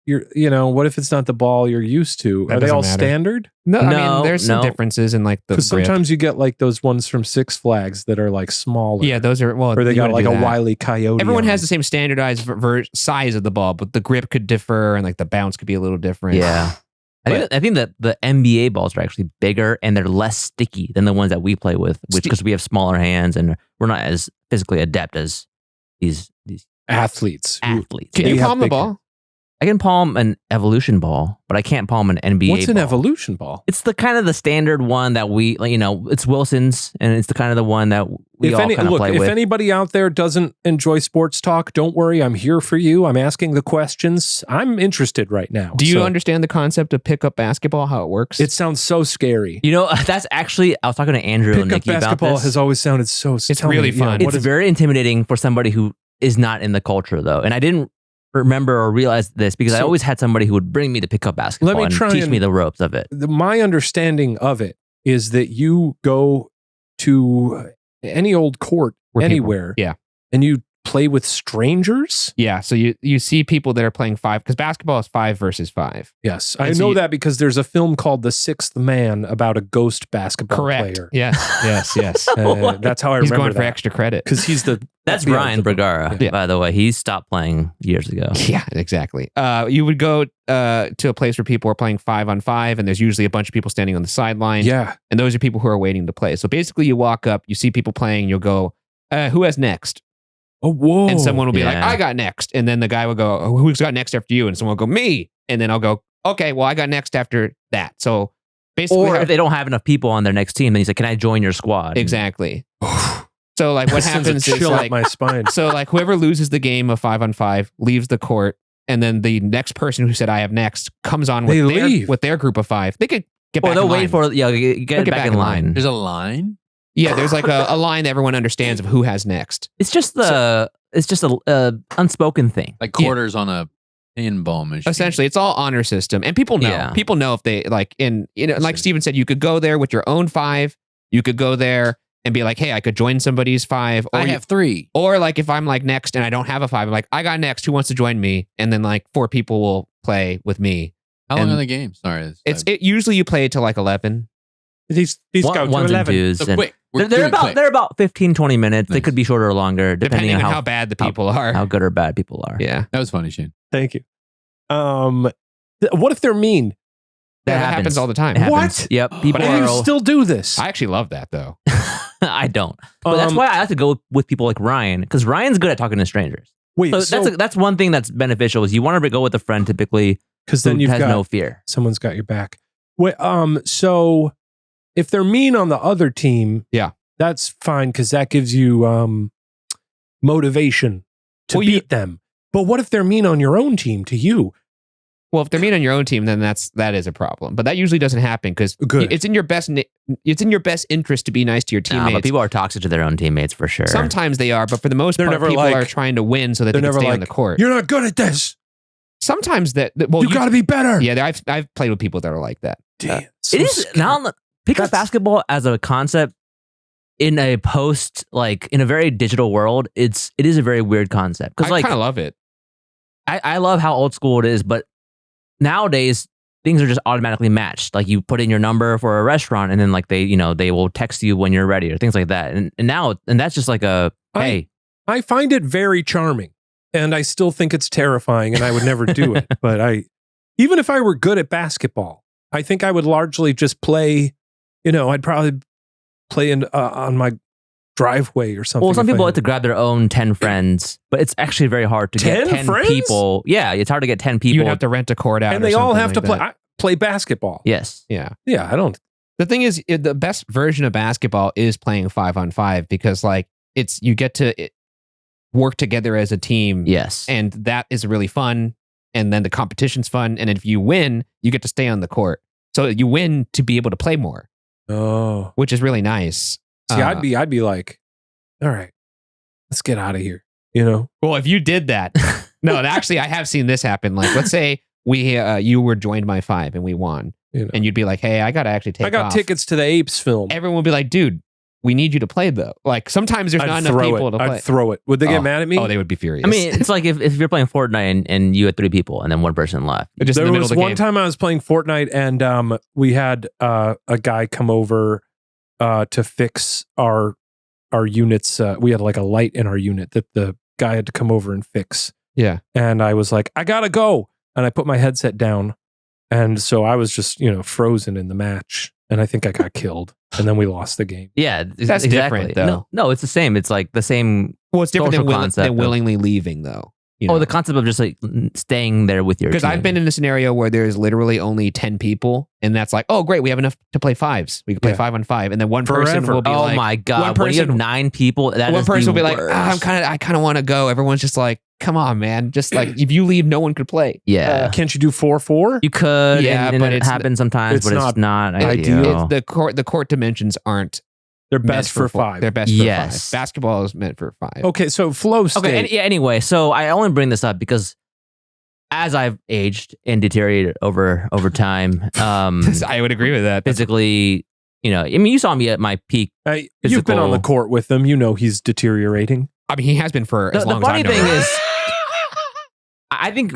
What if it's not the ball you're used to? That Are they all doesn't matter. standard? No, I No, mean, there's some no. differences in like the Because grip. sometimes you get like those ones from Six Flags that are like smaller. Yeah, those are, well, or they you got wanna like do a that. Wile E. Coyote. Everyone on has the them. same standardized size of the ball, but the grip could differ and like the bounce could be a little different. Yeah. I think that the NBA balls are actually bigger and they're less sticky than the ones that we play with, because we have smaller hands and we're not as physically adept as these athletes. who- athletes. Can Yeah, you you have palm the big- ball? I can palm an evolution ball, but I can't palm an NBA What's an ball. evolution ball? It's the kind of the standard one that we, like, it's Wilson's, and it's the kind of the one that we all kind of play if with. anybody out there doesn't enjoy sports talk, don't worry. I'm here for you. I'm asking the questions. I'm interested right now. Do you So understand the concept of pickup basketball, how it works? It sounds so scary. That's actually, I was talking to Andrew and Pickup Nikki about basketball this. has always sounded so. It's tell me, really fun. what It's is- very intimidating for somebody who is not in the culture, though. And I didn't remember or realize this because I So- always had somebody who would bring me to pick up basketball and try teach and- me the ropes of it. my understanding of it is that you go to any old court Where people- anywhere, yeah. and you play with strangers. Yeah, so you see people that are playing 5, because basketball is 5 versus 5. Yes, I And so know you- that because there's a film called The Sixth Man about a ghost basketball Correct. player. Yes. That's how I He's remember going for that. extra credit. Because he's the That's yeah, Brian the- Bergara, Yeah. by the way. He stopped playing years ago. Yeah, exactly. You would go to a place where people are playing 5-on-5, and there's usually a bunch of people standing on the sideline. Yeah, And those are people who are waiting to play. So basically, you walk up, you see people playing, you'll go, who has next? oh whoa, And someone will be like, yeah. I got next. And then the guy will go, oh, who's got next after you? And someone will go, me. And then I'll go, okay, well, I got next after that. So basically, Or if they don't have enough people on their next team, then he's like, can I join your squad? exactly. So like what Sends a happens is chill up like, my spine. so like whoever loses the game of 5-on-5 leaves the court. And then the next person who said, I have next comes on They with leave. their group of 5. They could get Or back they'll in wait line. for, get back in line. There's a line. Yeah, there's like a line that everyone understands of who has next. It's just a unspoken thing. Like quarters on a pinball machine. Essentially, it's all honor system, and people know. Yeah. People know if they like. Like Steven said, you could go there with your own 5. You could go there and be like, "Hey, I could join somebody's 5." Or I have 3. Or like if I'm like next and I don't have a 5, I'm like, I got next. Who wants to join me? And then like 4 people will play with me. How long And are the games? Sorry. It usually you play to like 11. These go to Ones and 11. twos. So and quick. We're They're doing about quick. they're about 15, 20 minutes. They Nice. could be shorter or longer, depending on how bad the people are. how good or bad people are. Yeah. That was funny, Shane. Thank you. What if they're mean? That happens all the time. It happens. What? Yep. People And you are. still do this. I actually love that though. I don't. But that's why I have to go with people like Ryan, because Ryan's good at talking to strangers. Wait, So that's one thing that's beneficial is you want to go with a friend typically because who then you've has got no fear. someone's got your back. Wait, so if they're mean on the other team, Yeah. that's fine because that gives you motivation to beat them. But what if they're mean on your own team to you? Well, if they're mean on your own team, then that is a problem. But that usually doesn't happen because it's in your best interest to be nice to your teammates. But people are toxic to their own teammates for sure. Sometimes they are, but for the most part, people are trying to win so that they can stay on the court. You're not good at this. Sometimes you got to be better. Yeah, I've played with people that are like that. Damn, it is now pickup basketball as a concept in a in a very digital world. It is a very weird concept because I kind of love it. I love how old school it is, but nowadays things are just automatically matched. Like you put in your number for a restaurant, and then like they will text you when you're ready or things like that. And that's just like hey. I find it very charming, and I still think it's terrifying, and I would never do it. But even if I were good at basketball, I think I would largely just play. I'd probably play on my driveway or something. Well, some people like to grab their own 10 friends, but it's actually very hard to get 10 friends? people. Yeah, it's hard to get 10 people. You'd have to rent a court out, and they all have to play basketball. Yes. Yeah. Yeah. I don't. The thing is, the best version of basketball is playing 5-on-5 because you get to work together as a team. Yes. And that is really fun. And then the competition's fun. And if you win, you get to stay on the court. So you win to be able to play more. Oh, which is really nice. See, I'd be like, all right, let's get out of here. Well, if you did that, no, actually, I have seen this happen. Like, let's say you were joined by 5 and we won, and you'd be like, hey, I got to actually take. I got tickets to the Apes film. Everyone would be like, dude, we need you to play though. Like sometimes there's not enough people to play. I'd throw it. Would they get mad at me? Oh, they would be furious. I mean, it's like if you're playing Fortnite and you had 3 people and then one person left. There was one time I was playing Fortnite and we had a guy come over to fix our units. We had like a light in our unit that the guy had to come over and fix. Yeah. And I was like, I gotta go. And I put my headset down. And so I was just, frozen in the match. And I think I got killed. And then we lost the game. Yeah, that's exactly. different though. No, it's the same. It's like the same. Well, it's different than, concept than willingly leaving though. The concept of just like staying there with your team. Because I've been in a scenario where there's literally only 10 people, and that's like, oh great, we have enough to play 5s. We can play 5-on-5, and then one person will be like, oh my god, one person, when you have 9 people, one person will be like, I kind of want to go. Everyone's just like, come on, man, just like if you leave, no one could play. Yeah, can't you do 4-4? You could, yeah, and but it happens sometimes, but it's not ideal. The court dimensions aren't. They're best for 5. They're best for 5. Basketball is meant for 5. Okay, so flow state. Okay, anyway, so I only bring this up because as I've aged and deteriorated over time, I would agree with that. Physically, you saw me at my peak. You've been on the court with him. He's deteriorating. I mean, he has been for as long as I've known him. The funny thing is, I think.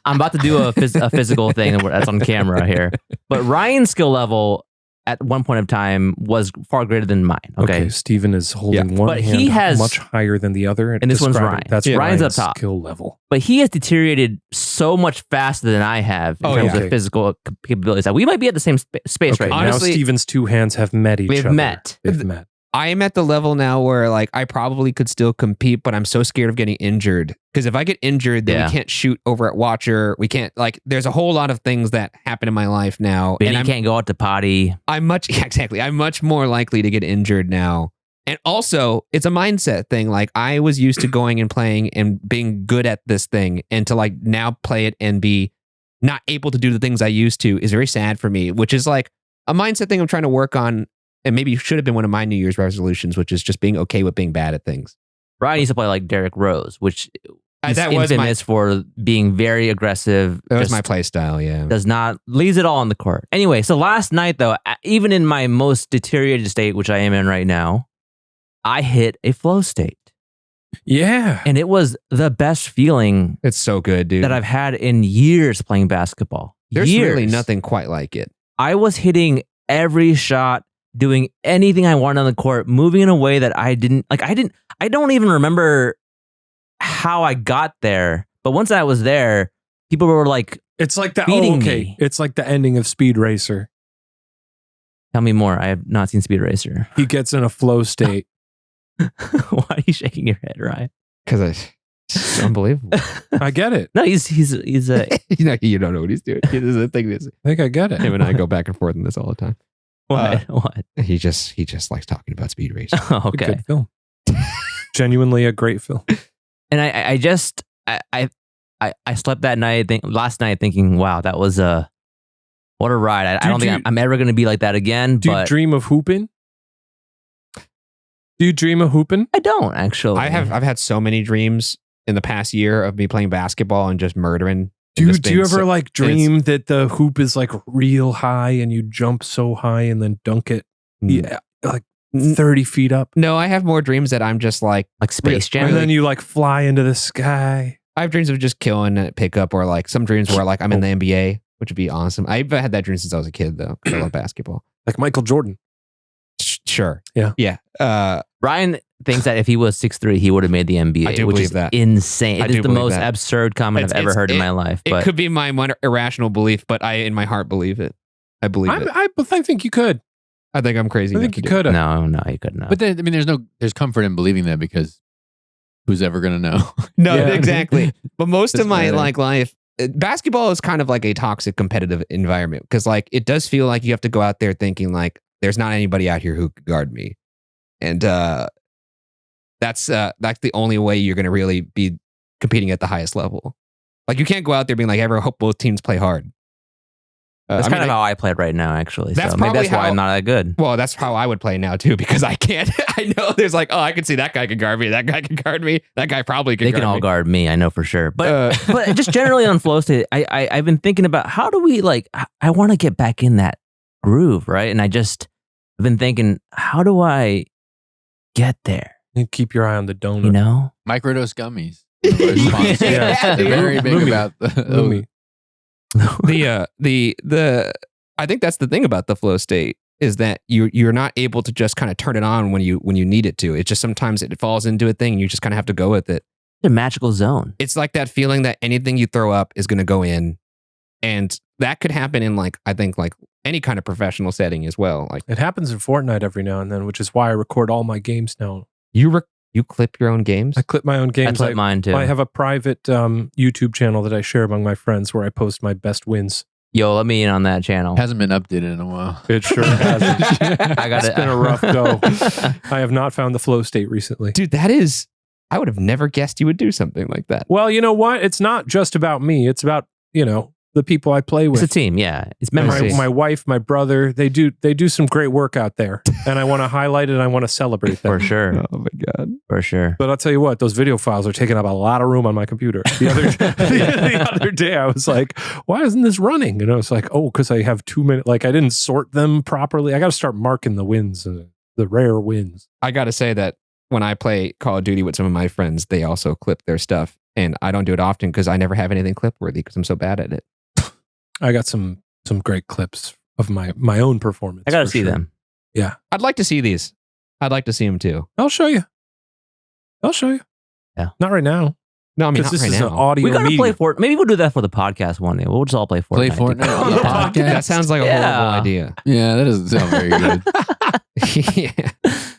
I'm about to do a physical thing that's on camera here, but Ryan's skill level at one point of time was far greater than mine. Okay, Steven is holding one but hand he has much higher than the other, and this one's Ryan. That's Ryan's Ryan's up top. Skill level, but he has deteriorated so much faster than I have in terms of physical capabilities. We might be at the same space right now. Honestly, now Steven's 2 hands have met each other. They've met. I am at the level now where like I probably could still compete, but I'm so scared of getting injured. Because if I get injured, then we can't shoot over at Watcher. We can't there's a whole lot of things that happen in my life now. And I can't go out to potty. I'm much more likely to get injured now. And also, it's a mindset thing. Like I was used to going and playing and being good at this thing, and to like now play it and be not able to do the things I used to is very sad for me, which is like a mindset thing I'm trying to work on. And maybe should have been one of my New Year's resolutions, which is just being okay with being bad at things. Ryan used to play like Derrick Rose, which is that was infamous for being very aggressive. That was my play style, yeah. Leaves it all on the court. Anyway, so last night though, even in my most deteriorated state, which I am in right now, I hit a flow state. Yeah. And it was the best feeling. It's so good, dude. That I've had in years playing basketball. There's really nothing quite like it. I was hitting every shot, doing anything I wanted on the court, moving in a way that I don't even remember how I got there. But once I was there, people were like It's like the Feeding me. It's like the ending of Speed Racer. Tell me more. I have not seen Speed Racer. He gets in a flow state. Why are you shaking your head, Ryan? Because it's unbelievable. I get it. No, he's a You don't know what he's doing. This is the thing. I think I get it. Him and I go back and forth on this all the time. what? He just likes talking about Speed Racer. It's a Okay. good film. Genuinely a great film. And I slept that night, last night thinking, wow, that was what a ride. I don't think I'm ever going to be like that again. Do you But dream of hooping? Do you dream of hooping? I don't actually. I've had so many dreams in the past year of me playing basketball and just murdering. Do you ever like dream that the hoop is like real high and you jump so high and then dunk it? Yeah, like 30 feet up. No, I have more dreams that I'm just like Space Jam. And then you like fly into the sky. I have dreams of just killing a pickup, or like some dreams where like I'm in the NBA, which would be awesome. I've had that dream since I was a kid though, because I love basketball. Like Michael Jordan. Sure. Yeah. Ryan thinks that if he was 6'3", he would have made the NBA. I do which believe is that. Insane. I It is do the believe most that. absurd comment I've ever heard in my life. It But could be my one irrational belief, but I in my heart believe it. I believe it. I think you could. I think I'm crazy. I think you enough to do could have. no, he couldn't. But then, I mean, there's comfort in believing that, because who's ever gonna know? it. No, Yeah. exactly. But most of Doesn't my matter. like life, basketball is kind of like a toxic competitive environment, because like it does feel like you have to go out there thinking like there's not anybody out here who could guard me, and that's the only way you're gonna really be competing at the highest level. Like you can't go out there being like, I hope both teams play hard. That's I kind mean, of how I played right now, actually. That's So maybe that's probably why how- I'm not that good. Well, that's how I would play now too, because I can't. I know there's like, oh, I can see that guy can guard me. That guy can guard me. That guy probably can. They guard can all me. guard me, I know for sure. But Uh, but just generally on flow state, I've been thinking about how do we I want to get back in that groove, right? And I've been thinking, how do I get there? You keep your eye on the donut. You know? Microdose gummies. Sponsor. Yeah. They're very big Lumi. about the Lumi. the I think that's the thing about the flow state, is that you're not able to just kind of turn it on when you need it to. It just sometimes it falls into a thing and you just kind of have to go with it. It's a magical zone. It's like that feeling that anything you throw up is going to go in, and that could happen in like, I think like any kind of professional setting as well. Like It happens in Fortnite every now and then, which is why I record all my games now. you clip your own games. I clip my own I games. clip mine too. I have a private YouTube channel that I share among my friends where I post my best wins. Yo, let me in on that channel. Hasn't been updated in a while. It sure hasn't. I got It's been a rough go. I have not found the flow state recently. Dude, I would have never guessed you would do something like that. Well, you know what? It's not just about me. It's about, the people I play It's with. a team, yeah. It's And memories. my wife, my brother, they do some great work out there. And I want to highlight it and I want to celebrate them. For sure. Oh my God. For sure. But I'll tell you what, those video files are taking up a lot of room on my computer. The other day, I was like, why isn't this running? And I was like, oh, because I have 2 minutes. Like I didn't sort them properly. I got to start marking the wins, the rare wins. I got to say that when I play Call of Duty with some of my friends, they also clip their stuff. And I don't do it often because I never have anything clip worthy because I'm so bad at it. I got some great clips of my own performance. I got to for see sure. them. Yeah. I'd like to see these. I'd like to see them too. I'll show you. Yeah. Not right now. No, I mean, Because not this right is an now. audio We got to medium. play Fortnite. Maybe we'll do that for the podcast one day. We'll just all play Fortnite. Play Fortnite on the podcast. That sounds like a Yeah. horrible idea. Yeah, that doesn't sound very good. Yeah.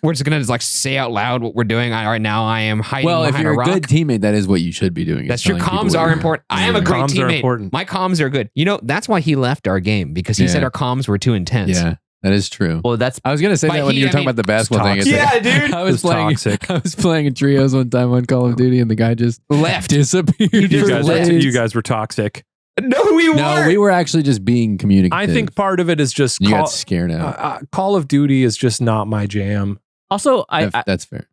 We're just going to just like say out loud what we're doing. Right now I am hiding Well, if behind you're a a rock. good teammate, that is what you should be doing. That's is true. telling people Comms what are you're important. I am a doing. great Comms are teammate. important. My comms are good. That's why he left our game, because he Yeah. said our comms were too intense. Yeah, that is true. Well, that's I was gonna say By that when he, you were I talking mean, about the basketball thing. it's It's toxic. like- Yeah, dude. I was It's playing. toxic. I was playing in trios one time on Call of Duty, and the guy just Left. disappeared. You for guys, days. you guys were toxic. No, we weren't. No, we were actually just being communicative. I think part of it is just you got scared out. Call of Duty is just not my jam. also, That's fair.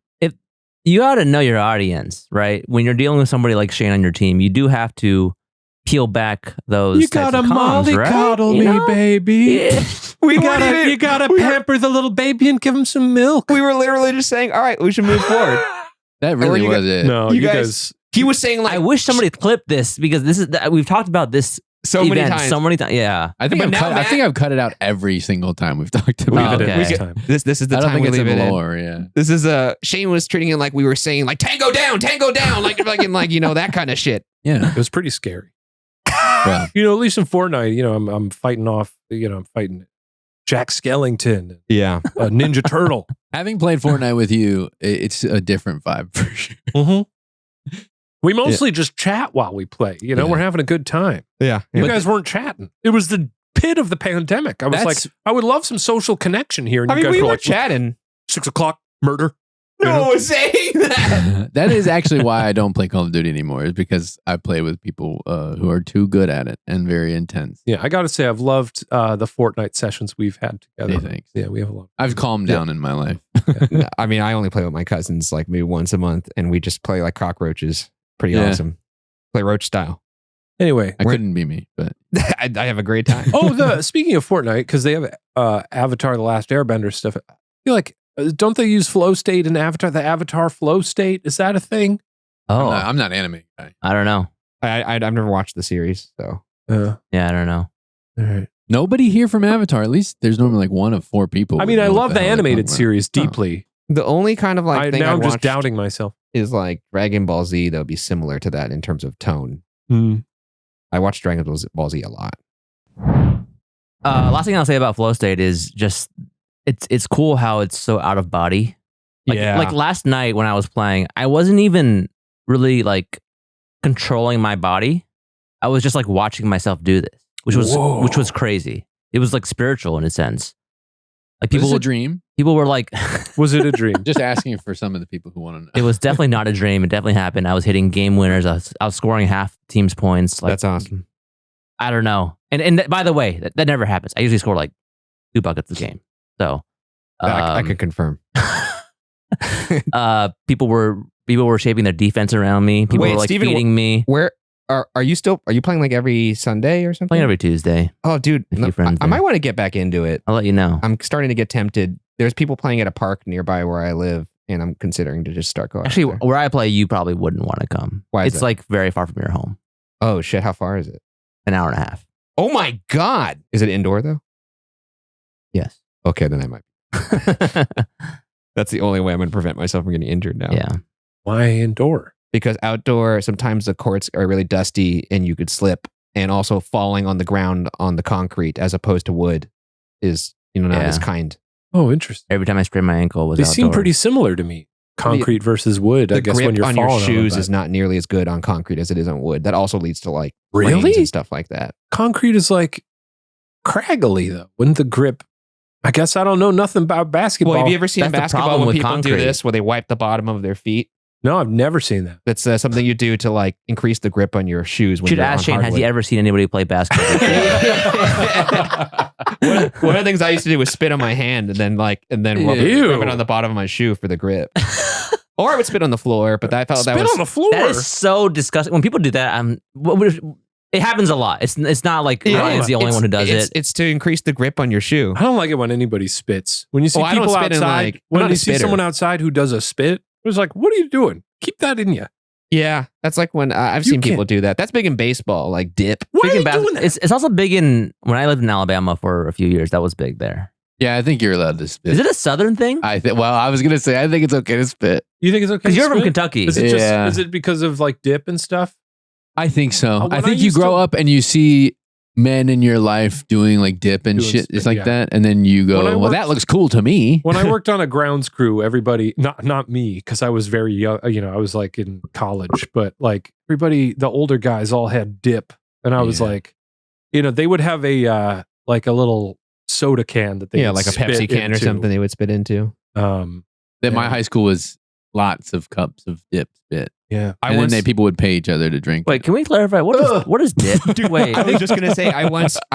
you got to know your audience, right? When you're dealing with somebody like Shane on your team, you do have to peel back those You types gotta of comms, right? mollycoddle You me, know? baby. Yeah. You gotta pamper the little baby and give him some milk. We were literally just saying, all right, we should move forward. That Or really you was it. No, You you guys- guys. He was saying like I wish somebody clipped this because this is we've talked about this so many event times. so many times. Yeah. I think But now I think I've cut it out every single time we've talked about Leave it. it in okay. this time. This is the I don't time think we it's leave in it the in. lore. Yeah. This is Shane was treating it like we were saying like tango down, like fucking like that kind of shit. Yeah. It was pretty scary. Well, You know, at least in Fortnite, you know, I'm fighting off, you know, I'm fighting Jack Skellington, Yeah. a Ninja Turtle. having played Fortnite with you, it's a different vibe for sure. We mostly just chat while we play. You know, Yeah. we're having a good time. Yeah. You guys weren't chatting. It was the pit of the pandemic. I was That's- like, I would love some social connection here. And I you mean, guys we were were like, chatting. 6 o'clock, murder. No, saying that. That is actually why I don't play Call of Duty anymore, is because I play with people who are too good at it and very intense. Yeah, I got to say, I've loved the Fortnite sessions we've had together. Hey, thanks. Yeah, we have a lot. I've calmed down in my life. I mean, I only play with my cousins like maybe once a month, and we just play like cockroaches. Pretty Yeah. awesome. Play roach style. Anyway, I couldn't be me, but I have a great time. speaking of Fortnite, because they have Avatar: The Last Airbender stuff. I feel like don't they use flow state in Avatar? The Avatar flow state, is that a thing? Oh, I'm not anime guy. I don't know. I've never watched the series, so Yeah, Yeah, I don't know. all right. Nobody here from Avatar. At least there's normally like one of 4 people. I who mean, I know what love the hell they're animated talking about. series deeply. the only kind of like thing now I I'm just watched doubting myself. is like Dragon Ball Z. That would be similar to that in terms of tone. Mm. I watched Dragon Ball Z a lot. Last thing I'll say about flow state is just it's cool how it's so out of body. Like last night when I was playing, I wasn't even really like controlling my body. I was just like watching myself do this, which was crazy. It was like spiritual in a sense. Like Was people this a would, dream? people were like, Was it a dream? Just asking for some of the people who want to know. it was definitely not a dream. It definitely happened. I was hitting game winners. I was scoring half the team's points. Like, That's awesome. I don't know. And by the way, that never happens. I usually score like 2 buckets a game. So I can confirm. people were shaping their defense around me. People Wait, were like Steven, feeding me. Where are you still? Are you playing like every Sunday or something? Playing every Tuesday. Oh, dude, A few friends I might there. want to get back into it. I'll let you know. I'm starting to get tempted. There's people playing at a park nearby where I live, and I'm considering to just start going. Actually, there. where I play, you probably wouldn't want to come. Why is it's that? like very far from your home. Oh shit, how far is it? An hour and a half. Oh my god, is it indoor though? Yes. Okay, then I might. That's the only way I'm going to prevent myself from getting injured now. Yeah. Why indoor? Because outdoor, sometimes the courts are really dusty and you could slip, and also falling on the ground on the concrete as opposed to wood is not Yeah. as kind. Oh, interesting. Every time I sprained my ankle was They outdoor. seem pretty similar to me. Concrete versus wood. I The guess grip when you're on falling your shoes on is not nearly as good on concrete as it is on wood. That also leads to like Really? sprains and stuff like that. concrete is like craggly though. Wouldn't the grip? I guess I don't know nothing about basketball. Well, have you ever seen That's the basketball problem when with people do concrete. this, where they wipe the bottom of their feet? No, I've never seen that. That's something you do to like increase the grip on your shoes. When Should you're ask on Shane, has hardwood. he ever seen anybody play basketball? One of the things I used to do was spit on my hand and then rub Ew. it on the bottom of my shoe for the grip. Or I would spit on the floor, but I felt Spit that was on the floor. That is so disgusting. When people do that, it happens a lot. It's not like Ryan's the only one who does it. It's to increase the grip on your shoe. I don't like it when anybody spits. When you see Oh, I don't people spit in, outside, like- I'm when not you a see spitter. someone outside who does a spit, it's like, what are you doing? Keep that in you. Yeah, that's like when I've You seen people can't- do that. That's big in baseball, like dip. Why Big are in you bas- doing that? It's also big in when I lived in Alabama for a few years. That was big there. Yeah, I think you're allowed to spit. Is it a Southern thing? I was gonna say I think it's okay to spit. You think it's okay? Because to you're from spit? Kentucky. Is it Yeah. is it because of like dip and stuff? I think so. When I I think you used grow to- up and you see men in your life doing like dip and Doing shit. spit, It's like yeah. that, and then you When I go, "Well, worked- that looks cool to me." When I worked on a grounds crew, everybody, not me, because I was very young, I was like in college, but like everybody, the older guys all had dip. And I was Yeah. like, they would have a little soda can that they would like a spit Pepsi can or into. something they would spit into. That my Yeah. high school was lots of cups of dip spit, Yeah. and then people would pay each other to drink. Wait, can we clarify what is dip? Wait, I was just gonna say I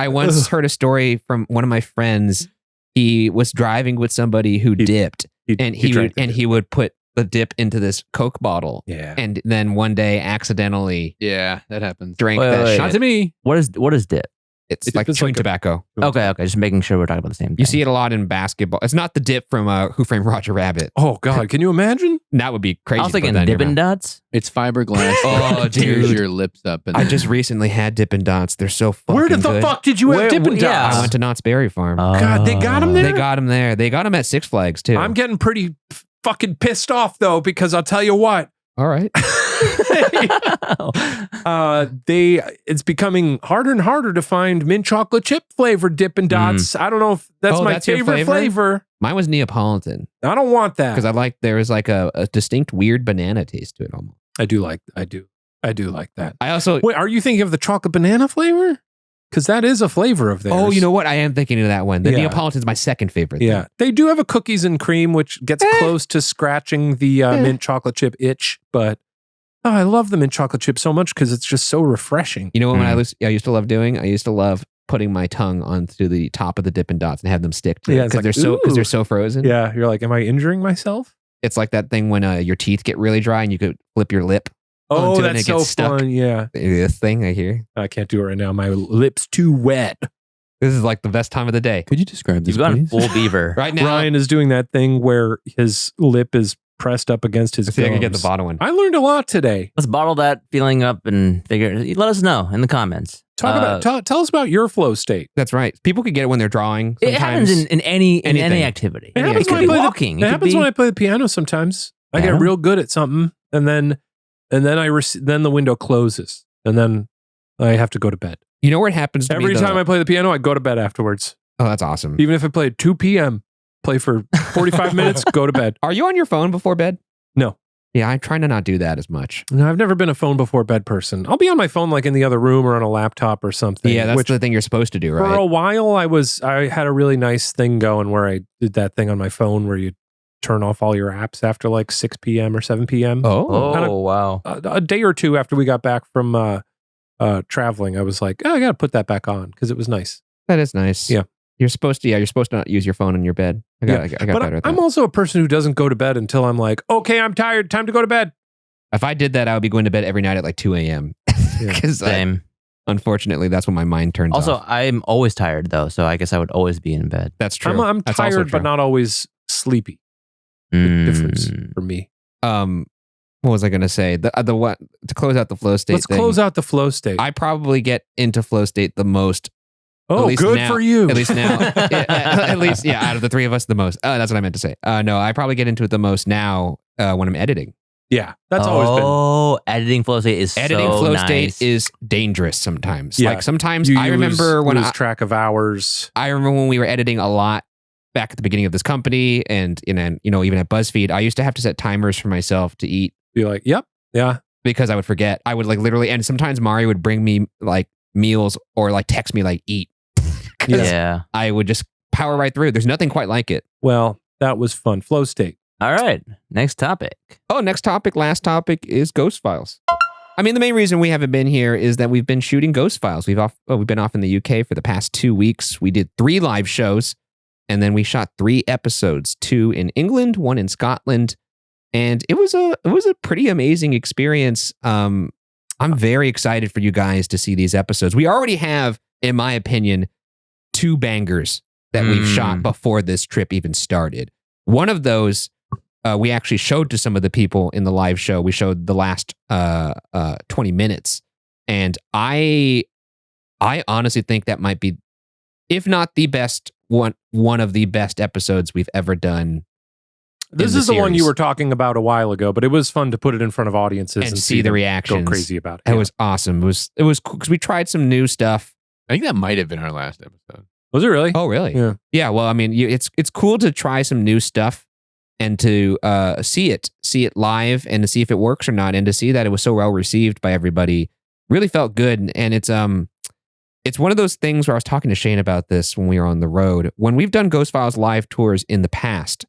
once heard a story from one of my friends. He was driving with somebody who dipped, and he would put the dip into this Coke bottle, Yeah. and then one day accidentally Yeah, that happens. drank Wait, that wait, shit. Not to me. what is dip? It's It like depends, chewing like a- tobacco. Okay, just making sure we're talking about the same thing. You see it a lot in basketball. It's not the dip from Who Framed Roger Rabbit. Oh God, can you imagine? That would be crazy. I was to put thinking that in your Dippin' mouth. Dots. It's fiberglass. Oh, that tears dude. your lips up. And I just recently had Dippin' Dots. They're so fucking Where the good. fuck did you have Where- Dippin' yeah. Dots? I went to Knott's Berry Farm. God, they got 'em there? They got them there. They got them at Six Flags too. I'm getting pretty fucking pissed off though, because I'll tell you what, All right. It's becoming harder and harder to find mint chocolate chip flavored Dippin' Dots. I don't know if that's my that's your favorite flavor. Mine was Neapolitan I don't want that because there was like a distinct weird banana taste to it almost. I do like that. I also Wait, are you thinking of the chocolate banana flavor? Because that is a flavor of theirs. Oh, you know what? I am thinking of that one. The Yeah. Neapolitan is my second favorite. Yeah, they do have a cookies and cream, which gets close to scratching the mint chocolate chip itch. But I love the mint chocolate chip so much because it's just so refreshing. You know what? I used to love doing? I used to love putting my tongue onto the top of the Dippin' Dots and have them stick to it it's because they're so frozen. Yeah, you're like, am I injuring myself? It's like that thing when your teeth get really dry and you could flip your lip. Oh, onto it and that's it gets so stuck. fun. Yeah, This thing I hear. I can't do it right now. My lips too wet. This is like the best time of the day. Could you describe this, You've gone please? full beaver. Right now, Ryan is doing that thing where his lip is pressed up against his I think I gums. can get the bottom one. I learned a lot today. Let's bottle that feeling up and figure. Let us know in the comments. Tell us about your flow state. That's right. People could get it when they're drawing. It Sometimes. happens in any Anything. activity. It happens could when be I play walking. It happens when I play the piano sometimes. I get Piano? real good at something, and then then the window closes, and then I have to go to bed. You know where it happens to Every me, time though? I play the piano, I go to bed afterwards. Oh, that's awesome. Even if I play at 2 p.m., play for 45 minutes, go to bed. Are you on your phone before bed? No. Yeah, I'm trying to not do that as much. No, I've never been a phone before bed person. I'll be on my phone like in the other room or on a laptop or something. Yeah, that's which the thing you're supposed to do, for right? a while I had a really nice thing going where I did that thing on my phone where you turn off all your apps after like 6 p.m. or 7 p.m. Oh, wow. A day or two after we got back from traveling, I was like, I got to put that back on because it was nice. That is nice. Yeah. You're supposed to not use your phone in your bed. I got But better at that. I'm also a person who doesn't go to bed until I'm like, okay, I'm tired. Time to go to bed. If I did that, I would be going to bed every night at like 2 a.m. Because Same. unfortunately, that's when my mind turns Also, off. I'm always tired though, so I guess I would always be in bed. That's true. I'm That's also tired, true. but not always sleepy. Big difference for me. What was I going to say? The what to close out the flow state Let's thing. close out the flow state. I probably get into flow state the most. Oh, least good now- for you. At least now. At least, yeah, out of the three of us, the most. That's what I meant to say. No, I probably get into it the most now when I'm editing. Yeah, that's always been. Oh, editing flow state is Editing so flow nice. state is dangerous sometimes. Yeah. Like sometimes You I remember lose when track of hours. I remember when we were editing a lot back at the beginning of this company and even at BuzzFeed, I used to have to set timers for myself to eat Be like, yep, yeah. because I would forget. I would like literally, and sometimes Mario would bring me like meals or like text me like eat. 'Cause Yeah. I would just power right through. There's nothing quite like it. Well, that was fun. Flow state. All right. Next topic. Oh, last topic is Ghost Files. I mean, the main reason we haven't been here is that we've been shooting Ghost Files. We've been off in the UK for the past 2 weeks. We did 3 live shows, and then we shot 3 episodes, 2 in England, 1 in Scotland, and it was a pretty amazing experience. I'm very excited for you guys to see these episodes. We already have, in my opinion, 2 bangers that we've shot before this trip even started. One of those we actually showed to some of the people in the live show. We showed the last 20 minutes. And I honestly think that might be, if not the best, one of the best episodes we've ever done. This is the one you were talking about a while ago, but it was fun to put it in front of audiences and see the them reactions. Go crazy about it. It was awesome. It was cool because we tried some new stuff. I think that might have been our last episode. Was it really? Oh, really? Yeah. Yeah. Well, I mean, it's cool to try some new stuff and to see it live and to see if it works or not, and to see that it was so well received by everybody really felt good. And it's one of those things where I was talking to Shane about this when we were on the road. When we've done Ghost Files live tours in the past,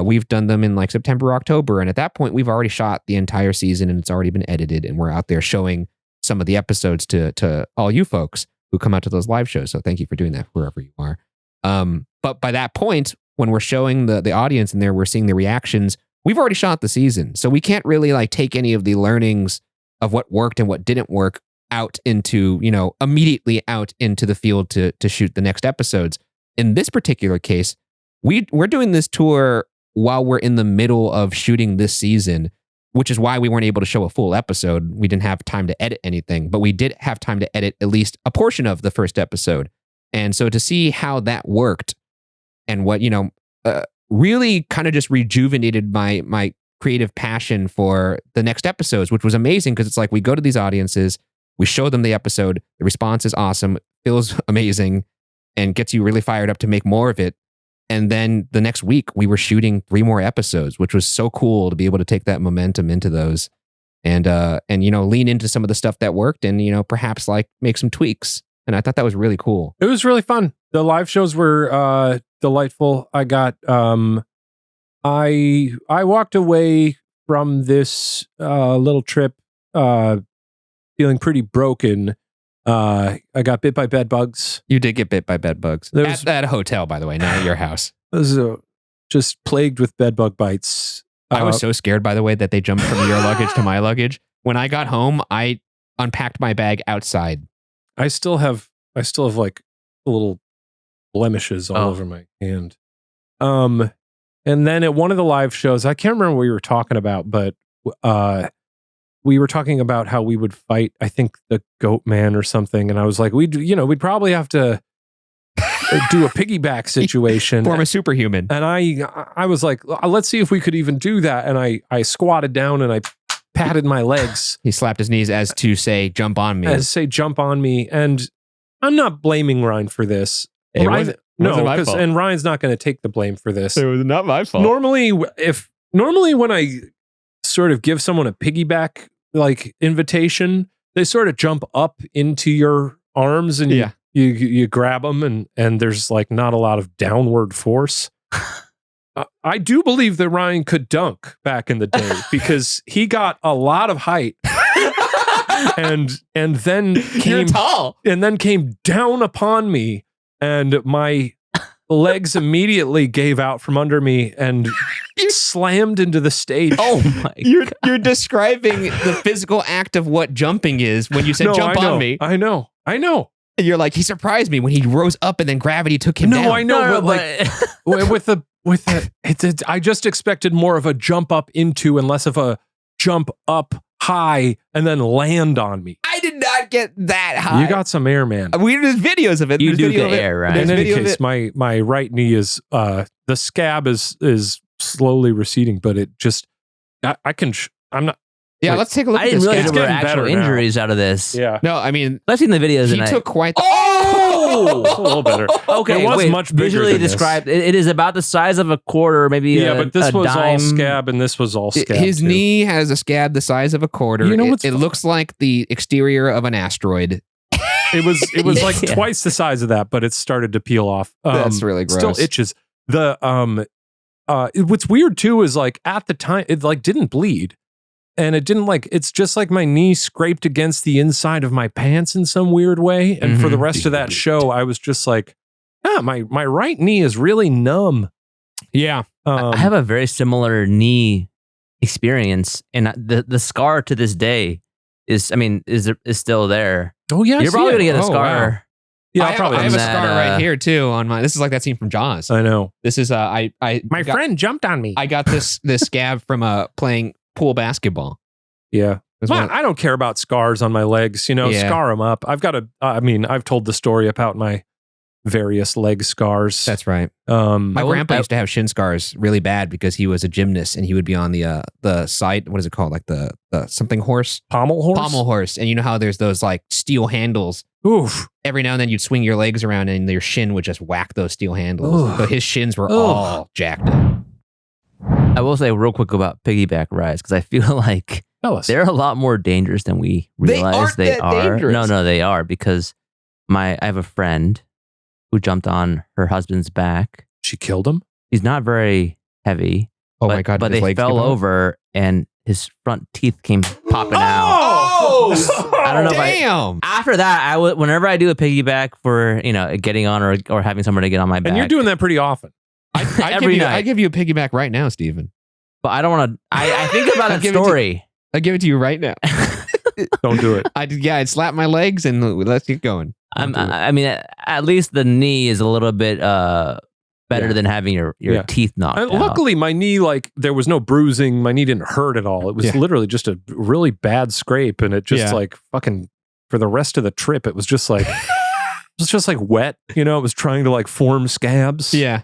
we've done them in like September, October, and at that point we've already shot the entire season and it's already been edited, and we're out there showing some of the episodes to all you folks who come out to those live shows. So thank you for doing that wherever you are. But by that point, when we're showing the audience and we're seeing the reactions, we've already shot the season. So we can't really like take any of the learnings of what worked and what didn't work out into, immediately out into the field to shoot the next episodes. In this particular case, we're doing this tour while we're in the middle of shooting this season, which is why we weren't able to show a full episode. We didn't have time to edit anything, but we did have time to edit at least a portion of the first episode. And so to see how that worked and what, really kind of just rejuvenated my creative passion for the next episodes, which was amazing because it's like we go to these audiences, we show them the episode, the response is awesome, feels amazing, and gets you really fired up to make more of it. And then the next week we were shooting 3 more episodes, which was so cool to be able to take that momentum into those and lean into some of the stuff that worked and perhaps like make some tweaks. And I thought that was really cool. It was really fun. The live shows were delightful. I got I walked away from this little trip feeling pretty broken. I got bit by bed bugs. You did get bit by bed bugs at a hotel, by the way, not at your house. I was just plagued with bed bug bites. I was so scared, by the way, that they jumped from your luggage to my luggage. When I got home, I unpacked my bag outside. I still have like little blemishes all over my hand. And then at one of the live shows, I can't remember what we were talking about, but we were talking about how we would fight, I think, the Goat Man or something. And I was like, we'd probably have to do a piggyback situation. Form a superhuman. And I was like, let's see if we could even do that. And I squatted down and I patted my legs. He slapped his knees as to say, jump on me. Jump on me. And I'm not blaming Ryan for this. And Ryan's not going to take the blame for this. It was not my fault. Normally when I sort of give someone a piggyback like invitation, they sort of jump up into your arms and you grab them and there's like not a lot of downward force. I do believe that Ryan could dunk back in the day because he got a lot of height and then came tall and then came down upon me. And my legs immediately gave out from under me and slammed into the stage. Oh my! You're describing the physical act of what jumping is when you said jump on me. I know. And you're like, he surprised me when he rose up and then gravity took him down. No, I know, but I just expected more of a jump up into and less of a jump up high and then land on me. I did not get that high. You got some air, man. There's videos of it. You do get air, right? In any case, my right knee is the scab is slowly receding, but it just I'm not. Yeah, let's take a look. I didn't realize there were getting actual better injuries out of this. Yeah. No, I mean, I've seen the videos. he took quite the. A little better. Okay, it was wait, much bigger visually than described. It is about the size of a quarter, maybe. Yeah, but this was dime. all scab, and this was all scab. His too. knee has a scab the size of a quarter. You know it looks like the exterior of an asteroid. It was like twice the size of that, but it started to peel off. That's really gross. Still itches. What's weird too is like at the time it like didn't bleed. And it didn't it's just like my knee scraped against the inside of my pants in some weird way. And for the rest of that show, I was just like, my right knee is really numb. Yeah. I have a very similar knee experience. And the scar to this day is still there. Oh, yeah. You're probably going to get a Oh, scar. wow. Yeah, I have a scar right here too on my. This is like that scene from Jaws. I know. This is my friend jumped on me. I got this scab from playing pool basketball. Yeah. I don't care about scars on my legs. Scar them up. I've told the story about my various leg scars. That's right. My grandpa used to have shin scars really bad because he was a gymnast and he would be on the side. What is it called? Like the something horse? Pommel horse? Pommel horse. And you know how there's those like steel handles. Oof. Every now and then you'd swing your legs around and your shin would just whack those steel handles. Oof. But his shins were all jacked up. I will say real quick about piggyback rides because I feel like they're a lot more dangerous than we realize they are. Dangerous. No, they are because I have a friend who jumped on her husband's back. She killed him? He's not very heavy. Oh my God. But his they legs fell came off? over and his front teeth came popping out. Oh! I don't know Damn. After that, whenever I do a piggyback for getting on or having someone to get on my back. And you're doing that pretty often. Every night. I give you a piggyback right now, Steven. But I don't want to. I think about that story. I give it to you right now. Don't do it. I'd slap my legs and let's get going. I mean, at least the knee is a little bit better than having your teeth knocked out. Luckily, my knee, there was no bruising. My knee didn't hurt at all. It was literally just a really bad scrape. And it just fucking, for the rest of the trip, it was just like, wet. It was trying to form scabs. Yeah.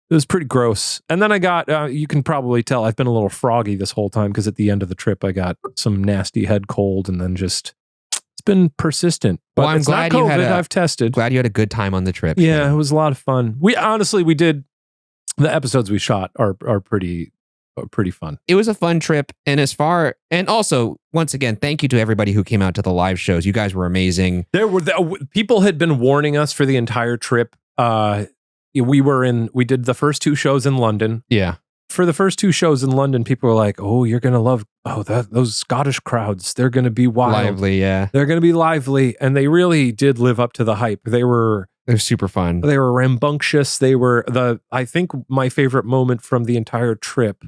It was pretty gross. And then I got, you can probably tell I've been a little froggy this whole time because at the end of the trip, I got some nasty head cold and then just, it's been persistent. But Well, I'm it's glad not you COVID. had I've tested. Glad you had a good time on the trip. Yeah, Shane. it was a lot of fun. We did, the episodes we shot are pretty fun. It was a fun trip. And also, once again, thank you to everybody who came out to the live shows. You guys were amazing. People had been warning us for the entire trip. We did the first 2 shows in London. Yeah. For the first 2 shows in London, people were like, "Oh, you're gonna love those Scottish crowds. They're gonna be wild, Lively, yeah. They're gonna be lively," and they really did live up to the hype. They're super fun. They were rambunctious. They were I think my favorite moment from the entire trip.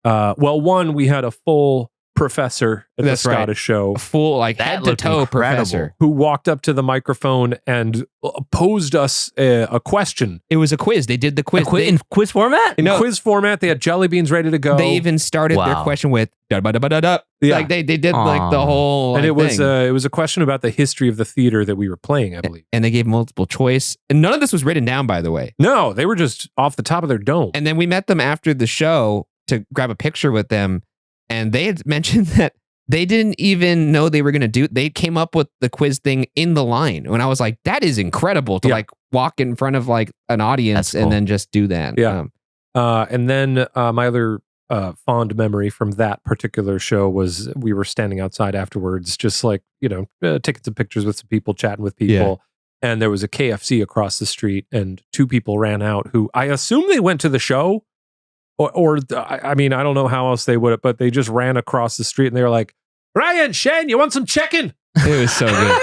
One, we had a full professor at That's the right. Scottish show. A full, like, That head to looked toe incredible. professor. Who walked up to the microphone and posed us a question. It was a quiz. They did the quiz. In quiz format? In quiz format, they had jelly beans ready to go. They even started their Wow. question with da-da-da-da-da. Yeah. Like they did like the whole and like, it was a question about the history of the theater that we were playing, I believe. and they gave multiple choice. And none of this was written down, by the way. No, they were just off the top of their dome. And then we met them after the show to grab a picture with them. And they had mentioned that they didn't even know they were going to do. They came up with the quiz thing in the line. And I was like, that is incredible to like walk in front of like an audience That's cool. and then just do that. Yeah. And then my other fond memory from that particular show was we were standing outside afterwards, just like, taking some pictures with some people, chatting with people. Yeah. And there was a KFC across the street and 2 people ran out who I assume they went to the show. Or I mean, I don't know how else they would have, but they just ran across the street and they were like, "Ryan, Shane, you want some chicken?" It was so good.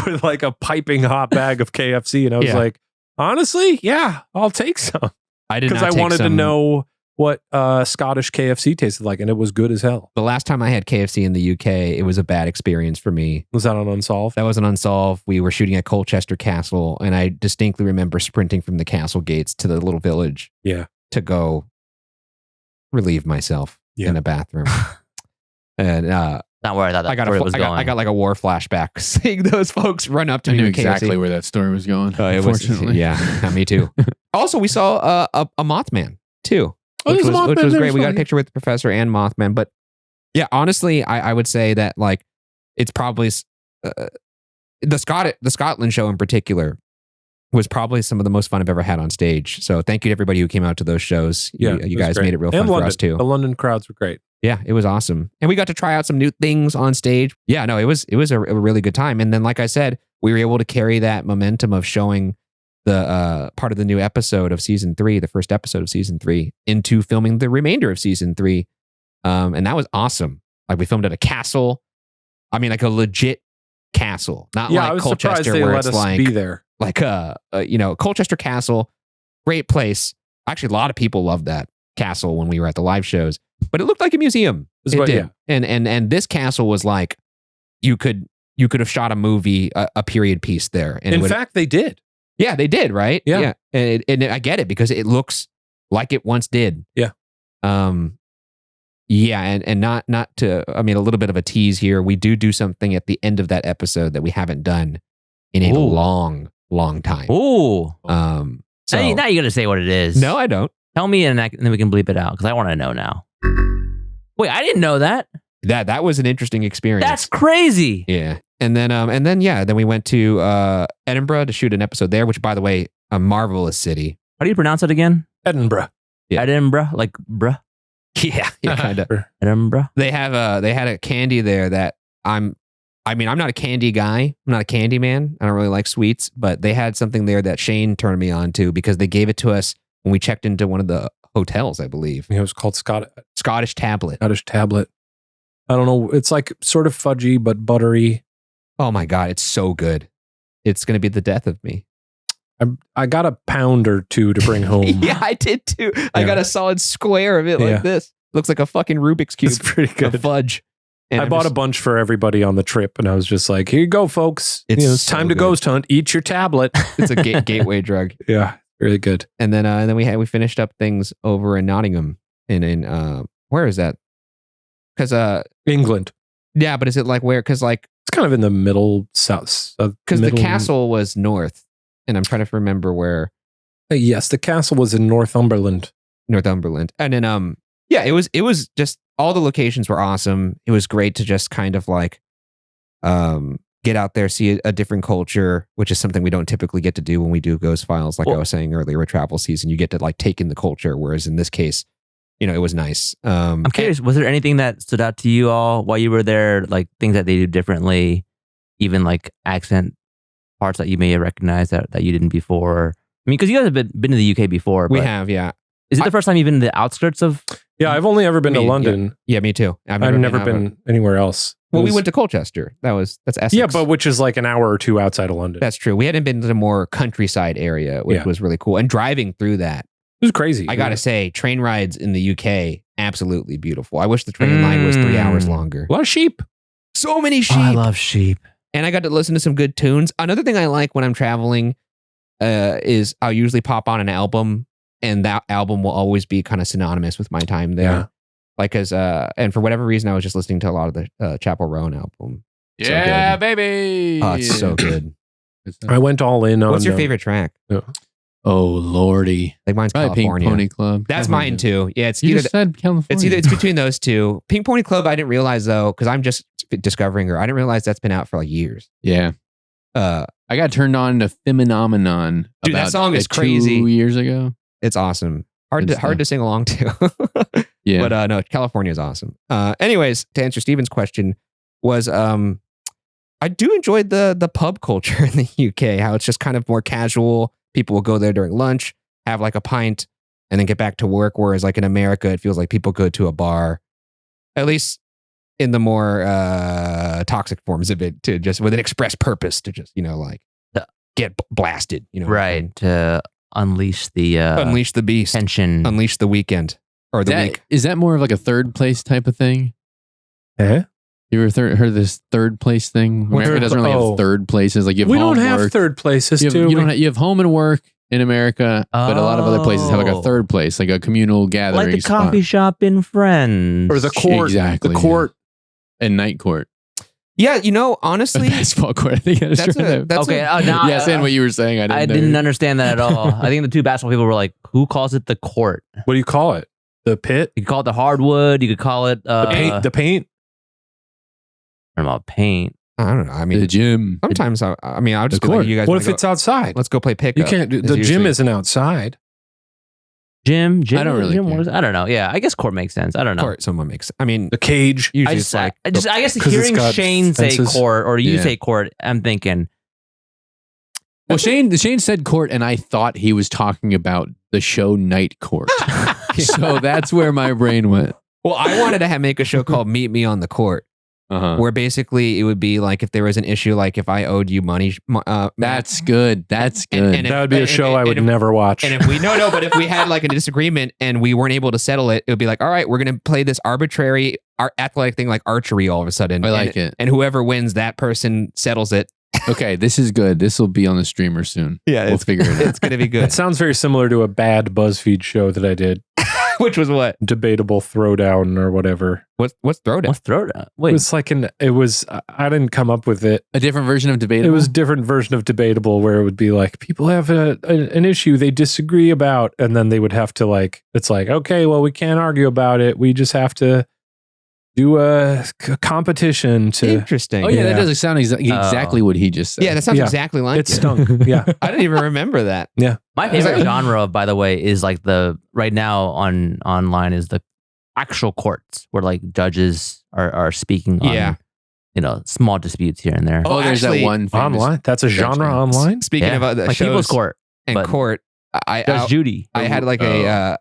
With like a piping hot bag of KFC. And I was like, honestly, yeah, I'll take some. I did not Because I wanted to know what Scottish KFC tasted like, and it was good as hell. The last time I had KFC in the UK, it was a bad experience for me. Was that on Unsolved? That was an Unsolved. We were shooting at Colchester Castle, and I distinctly remember sprinting from the castle gates to the little village to go relieve myself in a bathroom. And Not where I thought that story was going. I got like a war flashback seeing those folks run up to I me knew with exactly KFC. where that story was going. Unfortunately, me too. Also, we saw a Mothman too, which was great. We got a picture with the professor and Mothman. But yeah, honestly, I would say that like it's probably the Scotland show in particular was probably some of the most fun I've ever had on stage. So thank you to everybody who came out to those shows. Yeah, you guys made it real fun for us too. The London crowds were great. Yeah, it was awesome. And we got to try out some new things on stage. Yeah, no, it was a really good time. And then, like I said, we were able to carry that momentum of showing the part of the new episode of season 3, the first episode of season 3, into filming the remainder of season 3. And that was awesome. Like we filmed at a castle. I mean, like a legit castle, not like I was Colchester surprised they where let it's us like be there. like Colchester Castle, great place. Actually, a lot of people loved that castle when we were at the live shows, but it looked like a museum. It did. Yeah. And this castle was like you could have shot a movie, a period piece there. And in fact, they did. Yeah, they did, right? Yeah. And I get it because it looks like it once did. Yeah. Yeah, and not to, I mean, a little bit of a tease here. We do something at the end of that episode that we haven't done in a long time. Ooh. So, now you got to say what it is. No, I don't. Tell me and then we can bleep it out because I want to know now. Wait, I didn't know that. That was an interesting experience. That's crazy. Yeah. And then we went to Edinburgh to shoot an episode there, which, by the way, a marvelous city. How do you pronounce it again? Edinburgh. Yeah. Edinburgh, like bruh. Yeah, kind of. Edinburgh. They had a candy there that I'm not a candy guy. I'm not a candy man. I don't really like sweets, but they had something there that Shane turned me on to because they gave it to us when we checked into one of the hotels, I believe. It was called Scottish Tablet. Scottish Tablet. I don't know. It's like sort of fudgy, but buttery. Oh my God, it's so good. It's going to be the death of me. I got a pound or 2 to bring home. Yeah, I did too. I got a solid square of it like this. Looks like a fucking Rubik's Cube. It's pretty good. Of fudge. And I bought a bunch for everybody on the trip, and I was just like, here you go, folks. It's so time to good. ghost hunt. Eat your tablet. It's a gateway drug. Yeah, really good. And then we finished up things over in Nottingham. In where is that? Because England. Yeah, but is it like where? Because like it's kind of in the middle south. Because the castle was north, and I'm trying to remember where. Yes, the castle was in Northumberland. And then yeah, it was just all the locations were awesome. It was great to just kind of like get out there, see a different culture, which is something we don't typically get to do when we do Ghost Files. Like I was saying earlier, with travel season, you get to like take in the culture, whereas in this case, it was nice. I'm curious, was there anything that stood out to you all while you were there, like things that they do differently, even like accent parts that you may have recognized that you didn't before? I mean, because you guys have been to the UK before. We have, yeah. Is it the first time you've been in the outskirts of? Yeah, I've only ever been to London. Yeah, me too. I've never been anywhere else. Well, we went to Colchester. That's Essex. Yeah, but which is like an hour or two outside of London. That's true. We hadn't been to the more countryside area, which was really cool. And driving through that, it was crazy. I gotta say, train rides in the UK, absolutely beautiful. I wish the train line was 3 hours longer. A lot of sheep. So many sheep. Oh, I love sheep. And I got to listen to some good tunes. Another thing I like when I'm traveling is I'll usually pop on an album, and that album will always be kind of synonymous with my time there. Yeah. Like, and for whatever reason, I was just listening to a lot of the Chapel Roan album. Yeah, baby. Oh, it's so good. I went all in on. What's your favorite track? Oh, Lordy. Like mine's Probably California. Pink Pony Club. That's mine too. Yeah, it's You either just said California. it's between those two. Pink Pony Club, I didn't realize though, because I'm just discovering her. I didn't realize that's been out for like years. Yeah. I got turned on to Phenomenon. Dude, that about song is crazy. 2 years ago. It's awesome. Hard to sing along to. Yeah. But no, California is awesome. Anyways, to answer Steven's question, was I do enjoy the pub culture in the UK. How it's just kind of more casual. People will go there during lunch, have like a pint, and then get back to work. Whereas like in America, it feels like people go to a bar, at least in the more toxic forms of it, to just with an express purpose to just like get blasted. Right, to unleash the beast, tension, unleash the weekend or the week. Is that more of like a third place type of thing? Eh? You ever heard of this third place thing? America doesn't really have third places. Like you have we home, don't have work. Third places You have, too. you have home and work in America, but a lot of other places have like a third place, like a communal gathering like the spot. coffee shop in Friends, or the court, exactly, the court and night court. Yeah, honestly, basketball court. I think that's okay. Yeah, saying what you were saying, I didn't understand that at all. I think the two basketball people were like, "Who calls it the court? What do you call it? The pit? You could call it the hardwood. You could call it the paint. The paint. I don't know, paint. I don't know. I mean, the gym. Sometimes I'll just be court. like, you guys. What if it's outside? Let's go play pickup. You can't. The gym isn't outside. Gym. I don't really care. I don't know. Yeah, I guess court makes sense. I don't know. Court, someone makes. I mean, the cage. Usually I guess 'cause hearing it's got Shane fences. say court or you say court, I'm thinking. Well, Shane said court, and I thought he was talking about the show Night Court. So that's where my brain went. Well, I wanted to make a show called Meet Me on the Court, where basically it would be like if there was an issue, like if I owed you money. That's good. That's good. And that would be a show I would never watch. And if but if we had like a disagreement and we weren't able to settle it, it would be like, all right, we're going to play this arbitrary athletic thing like archery all of a sudden. I like it. And whoever wins, that person settles it. Okay, this is good. This will be on the streamer soon. Yeah, we'll figure it out. It's going to be good. It sounds very similar to a bad BuzzFeed show that I did. Which was what? Debatable Throwdown or whatever. What's Throwdown? What's Throwdown? Wait. It was I didn't come up with it. A different version of Debatable? It was a different version of Debatable where it would be like, people have an issue they disagree about, and then they would have to it's like, okay, well, we can't argue about it. We just have to do a competition to... Interesting. Oh, yeah, that doesn't sound exactly what he just said. Yeah, that sounds exactly like it. Stunk. Yeah. I didn't even remember that. Yeah. My favorite genre, by the way, is like right now online is the actual courts where like judges are speaking on, small disputes here and there. Oh, there's actually, that one online. That's a genre online. Speaking of the like shows People's Court and court, Judge Judy. I had like I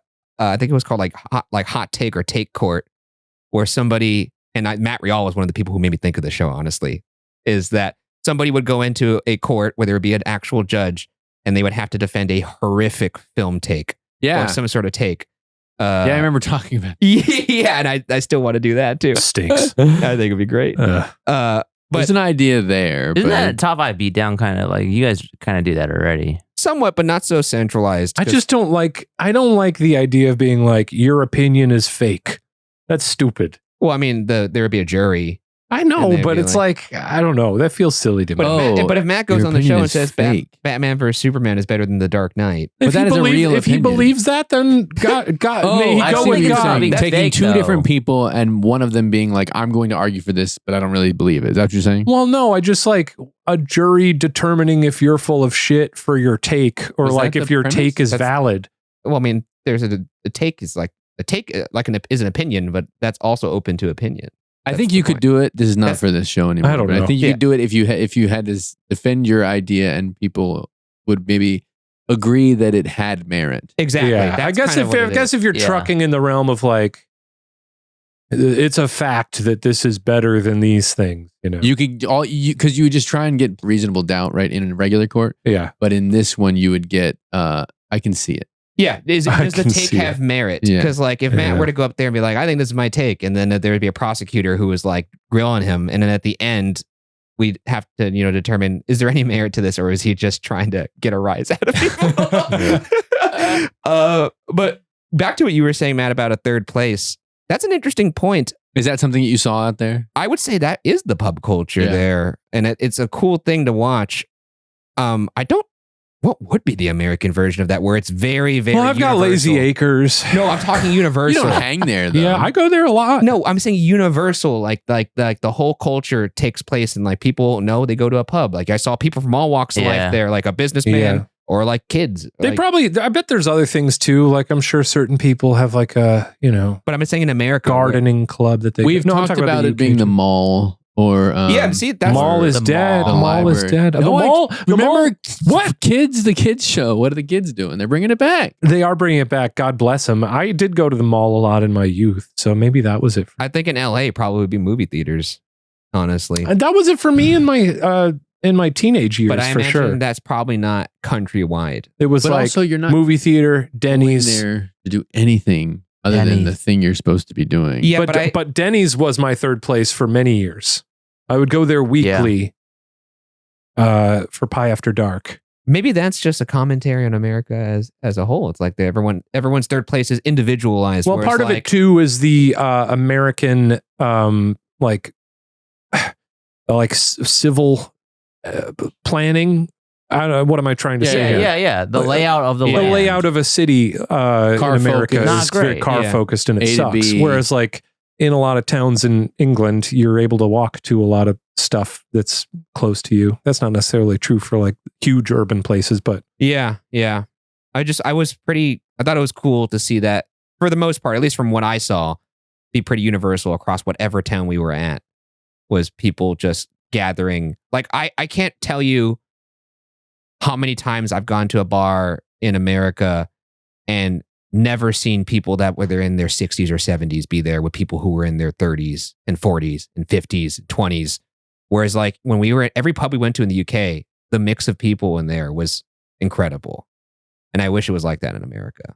think it was called like Hot Take or Take Court, where somebody, and Matt Rial was one of the people who made me think of the show, honestly, is that somebody would go into a court where there would be an actual judge and they would have to defend a horrific film take. Yeah. Or some sort of take. Yeah, I remember talking about it. Yeah, and I still want to do that too. Stinks. I think it'd be great. But there's an idea there. Isn't that a top 5 beatdown kind of like, you guys kind of do that already? Somewhat, but not so centralized. I don't like the idea of being like, your opinion is fake. That's stupid. Well, I mean, there would be a jury. I And know, they'd but be it's like, I don't know. That feels silly to me. But if Matt goes your on the show opinion and is says fake. Batman versus Superman is better than The Dark Knight, if that he is a real if he opinion. believes that, then God, may he I go see what with you're God. saying. That's Taking fake, two though. different people and one of them being like, I'm going to argue for this, but I don't really believe it. Is that what you're saying? Well, no, I just like a jury determining if you're full of shit for your take, or Is like that if the your premise? take is That's- valid. well, I mean, there's a take is like a take is an opinion, but that's also open to opinion. I That's think the you could point. do it. This is not That's- for this show anymore. I don't but know. I think you Yeah. could do it if you had to defend your idea and people would maybe agree that it had merit. Exactly. Yeah, I That's guess kind of what it is. if you're Yeah. trucking in the realm of like, it's a fact that this is better than these things, you know. You could because you would just try and get reasonable doubt right in a regular court, Yeah, but in this one you would get. I can see it. Yeah, does the can take see have merit? Yeah. Because like if Matt Yeah. were to go up there and be like, I think this is my take, and then there would be a prosecutor who was like grilling him, and then at the end we'd have to determine, is there any merit to this, or is he just trying to get a rise out of people? But back to what you were saying, Matt, about a third place. That's an interesting point. Is that something that you saw out there? I would say that is the pub culture Yeah. there, and it's a cool thing to watch. What would be the American version of that, where it's very, very? well, I've got Lazy universal? Acres. No, I'm talking You universal. don't hang there though. Yeah, I go there a lot. No, I'm saying universal. Like the whole culture takes place, and like people know they go to a pub. Like I saw people from all walks of Yeah. life there, like a businessman Yeah. or like kids. They Like, probably. I bet there's other things too. Like I'm sure certain people have like a but I'm saying in America, gardening club that they. We've No, I'm talked talking about the it being UK the too. mall or yeah, see, that's Mall is The dead. mall. The mall is library. dead. The No, mall. The mall. Remember what kids? The kids show. What are the kids doing? They're bringing it back. They are bringing it back. God bless them. I did go to the mall a lot in my youth, so maybe that was it. I think in LA probably would be movie theaters. Honestly, And that was it for me in my teenage years, but I for imagine sure. that's probably not countrywide. It was But like also, you're not movie theater, going Denny's. there to do anything other than the Denny's. thing you're supposed to be doing. Yeah, but Denny's was my third place for many years. I would go there weekly for Pie After Dark. maybe that's just a commentary on America as a whole. It's like everyone's third place is individualized. Well, where part it's of like, it too is the American civil planning. I don't know, what am I trying to say Yeah, here? yeah. The layout of the The land. layout of a city in America focused. is Not very great, car yeah. focused and it A to sucks. B. Whereas like in a lot of towns in England, you're able to walk to a lot of stuff that's close to you. That's not necessarily true for like huge urban places, but yeah. I thought it was cool to see that for the most part, at least from what I saw, be pretty universal across whatever town we were at, was people just gathering. Like I can't tell you how many times I've gone to a bar in America and never seen people that whether in their 60s or 70s be there with people who were in their 30s and 40s and 50s and 20s. Whereas like when we were at every pub we went to in the UK, the mix of people in there was incredible. And I wish it was like that in America.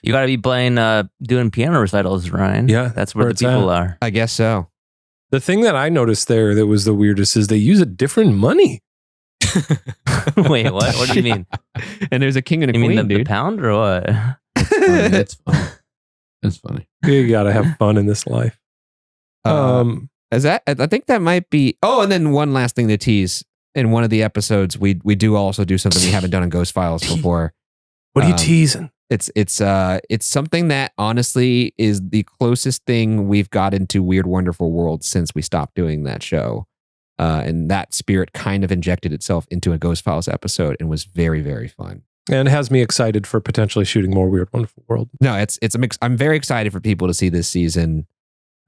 You got to be playing, doing piano recitals, Ryan. Yeah, that's where the it's people at. are. I guess so. the thing that I noticed there that was the weirdest is they use a different money. Wait, what? What do you mean? And there's a king and a You queen, mean the dude. pound or what? That's funny. That's funny. You gotta have fun in this life. Is that? I think that might be. Oh, and then one last thing to tease. In one of the episodes, we do also do something we haven't done in Ghost Files before. What are you Um, teasing? It's something that honestly is the closest thing we've got into Weird Wonderful World since we stopped doing that show. And that spirit kind of injected itself into a Ghost Files episode and was very, very fun. And it has me excited for potentially shooting more Weird Wonderful World. No, it's a mix. I'm very excited for people to see this season.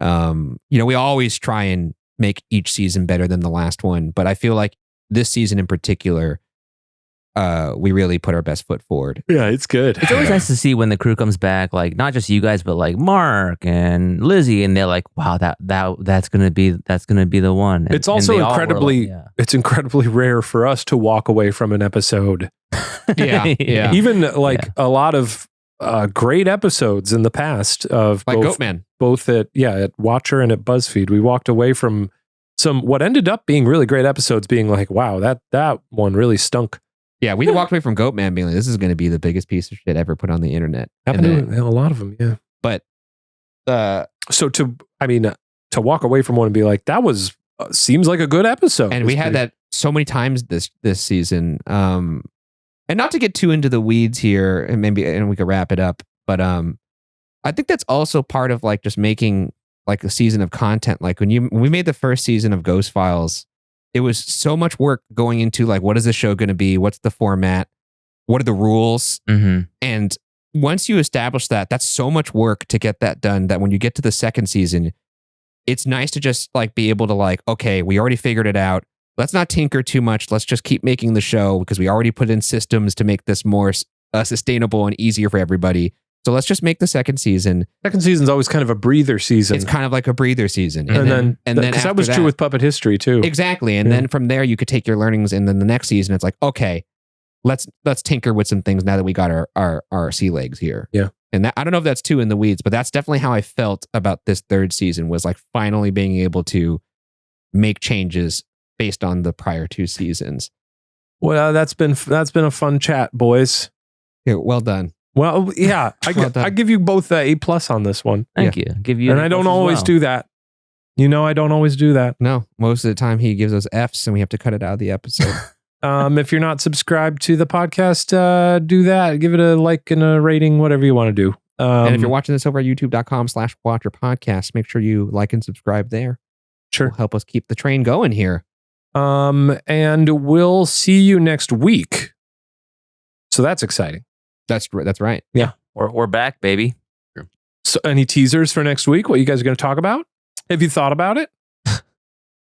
We always try and make each season better than the last one, but I feel like this season in particular, we really put our best foot forward. Yeah, it's good. It's always nice to see when the crew comes back, like not just you guys, but like Mark and Lizzie, and they're like, "Wow, that's gonna be the one." And, It's also and they all were incredibly like, it's incredibly rare for us to walk away from an episode. Yeah. Even like a lot of great episodes in the past of Like both, Goatman. both at Watcher and at BuzzFeed. We walked away from some what ended up being really great episodes being like, wow, that one really stunk. Yeah, we walked away from Goatman being like, this is going to be the biggest piece of shit ever put on the internet. Happened And to a lot of them, yeah. but So to walk away from one and be like, that was seems like a good episode. And we had that so many times this season. And not to get too into the weeds here, and we could wrap it up. But I think that's also part of like just making like a season of content. Like when we made the first season of Ghost Files, it was so much work going into like, what is the show going to be? What's the format? What are the rules? Mm-hmm. And once you establish that, that's so much work to get that done that when you get to the second season, it's nice to just like be able to like, okay, we already figured it out. Let's not tinker too much. Let's just keep making the show because we already put in systems to make this more sustainable and easier for everybody. So let's just make the second season. Second season's always kind of a breather season. It's kind of like a breather season. And then because that was true with Puppet History too. Exactly. And then from there you could take your learnings, and then the next season it's like, okay, let's tinker with some things now that we got our sea legs here. Yeah. And that, I don't know if that's too in the weeds, but that's definitely how I felt about this third season, was like finally being able to make changes based on the prior two seasons. Well, that's been a fun chat, boys. Yeah, well done. Well, yeah, I give you both A+ on this one. Thank you. Give you, and I don't always do that. You know, I don't always do that. No, most of the time he gives us Fs, and we have to cut it out of the episode. If you're not subscribed to the podcast, do that. Give it a like and a rating, whatever you want to do. And if you're watching this over at youtube.com/watcherpodcast, make sure you like and subscribe there. Sure. It'll help us keep the train going here. And we'll see you next week. So that's exciting. That's right. Yeah. We're back, baby. So any teasers for next week? What you guys are going to talk about? Have you thought about it?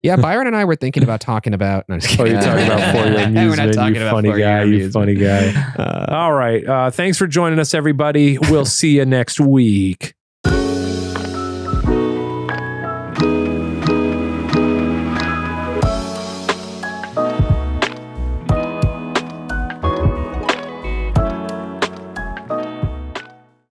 Yeah, Byron and I were thinking about talking about. No, just kidding. You're talking about for your amusement. We're not talking you about funny for your guy. You amusement. funny guy. All right. Thanks for joining us, everybody. We'll see you next week.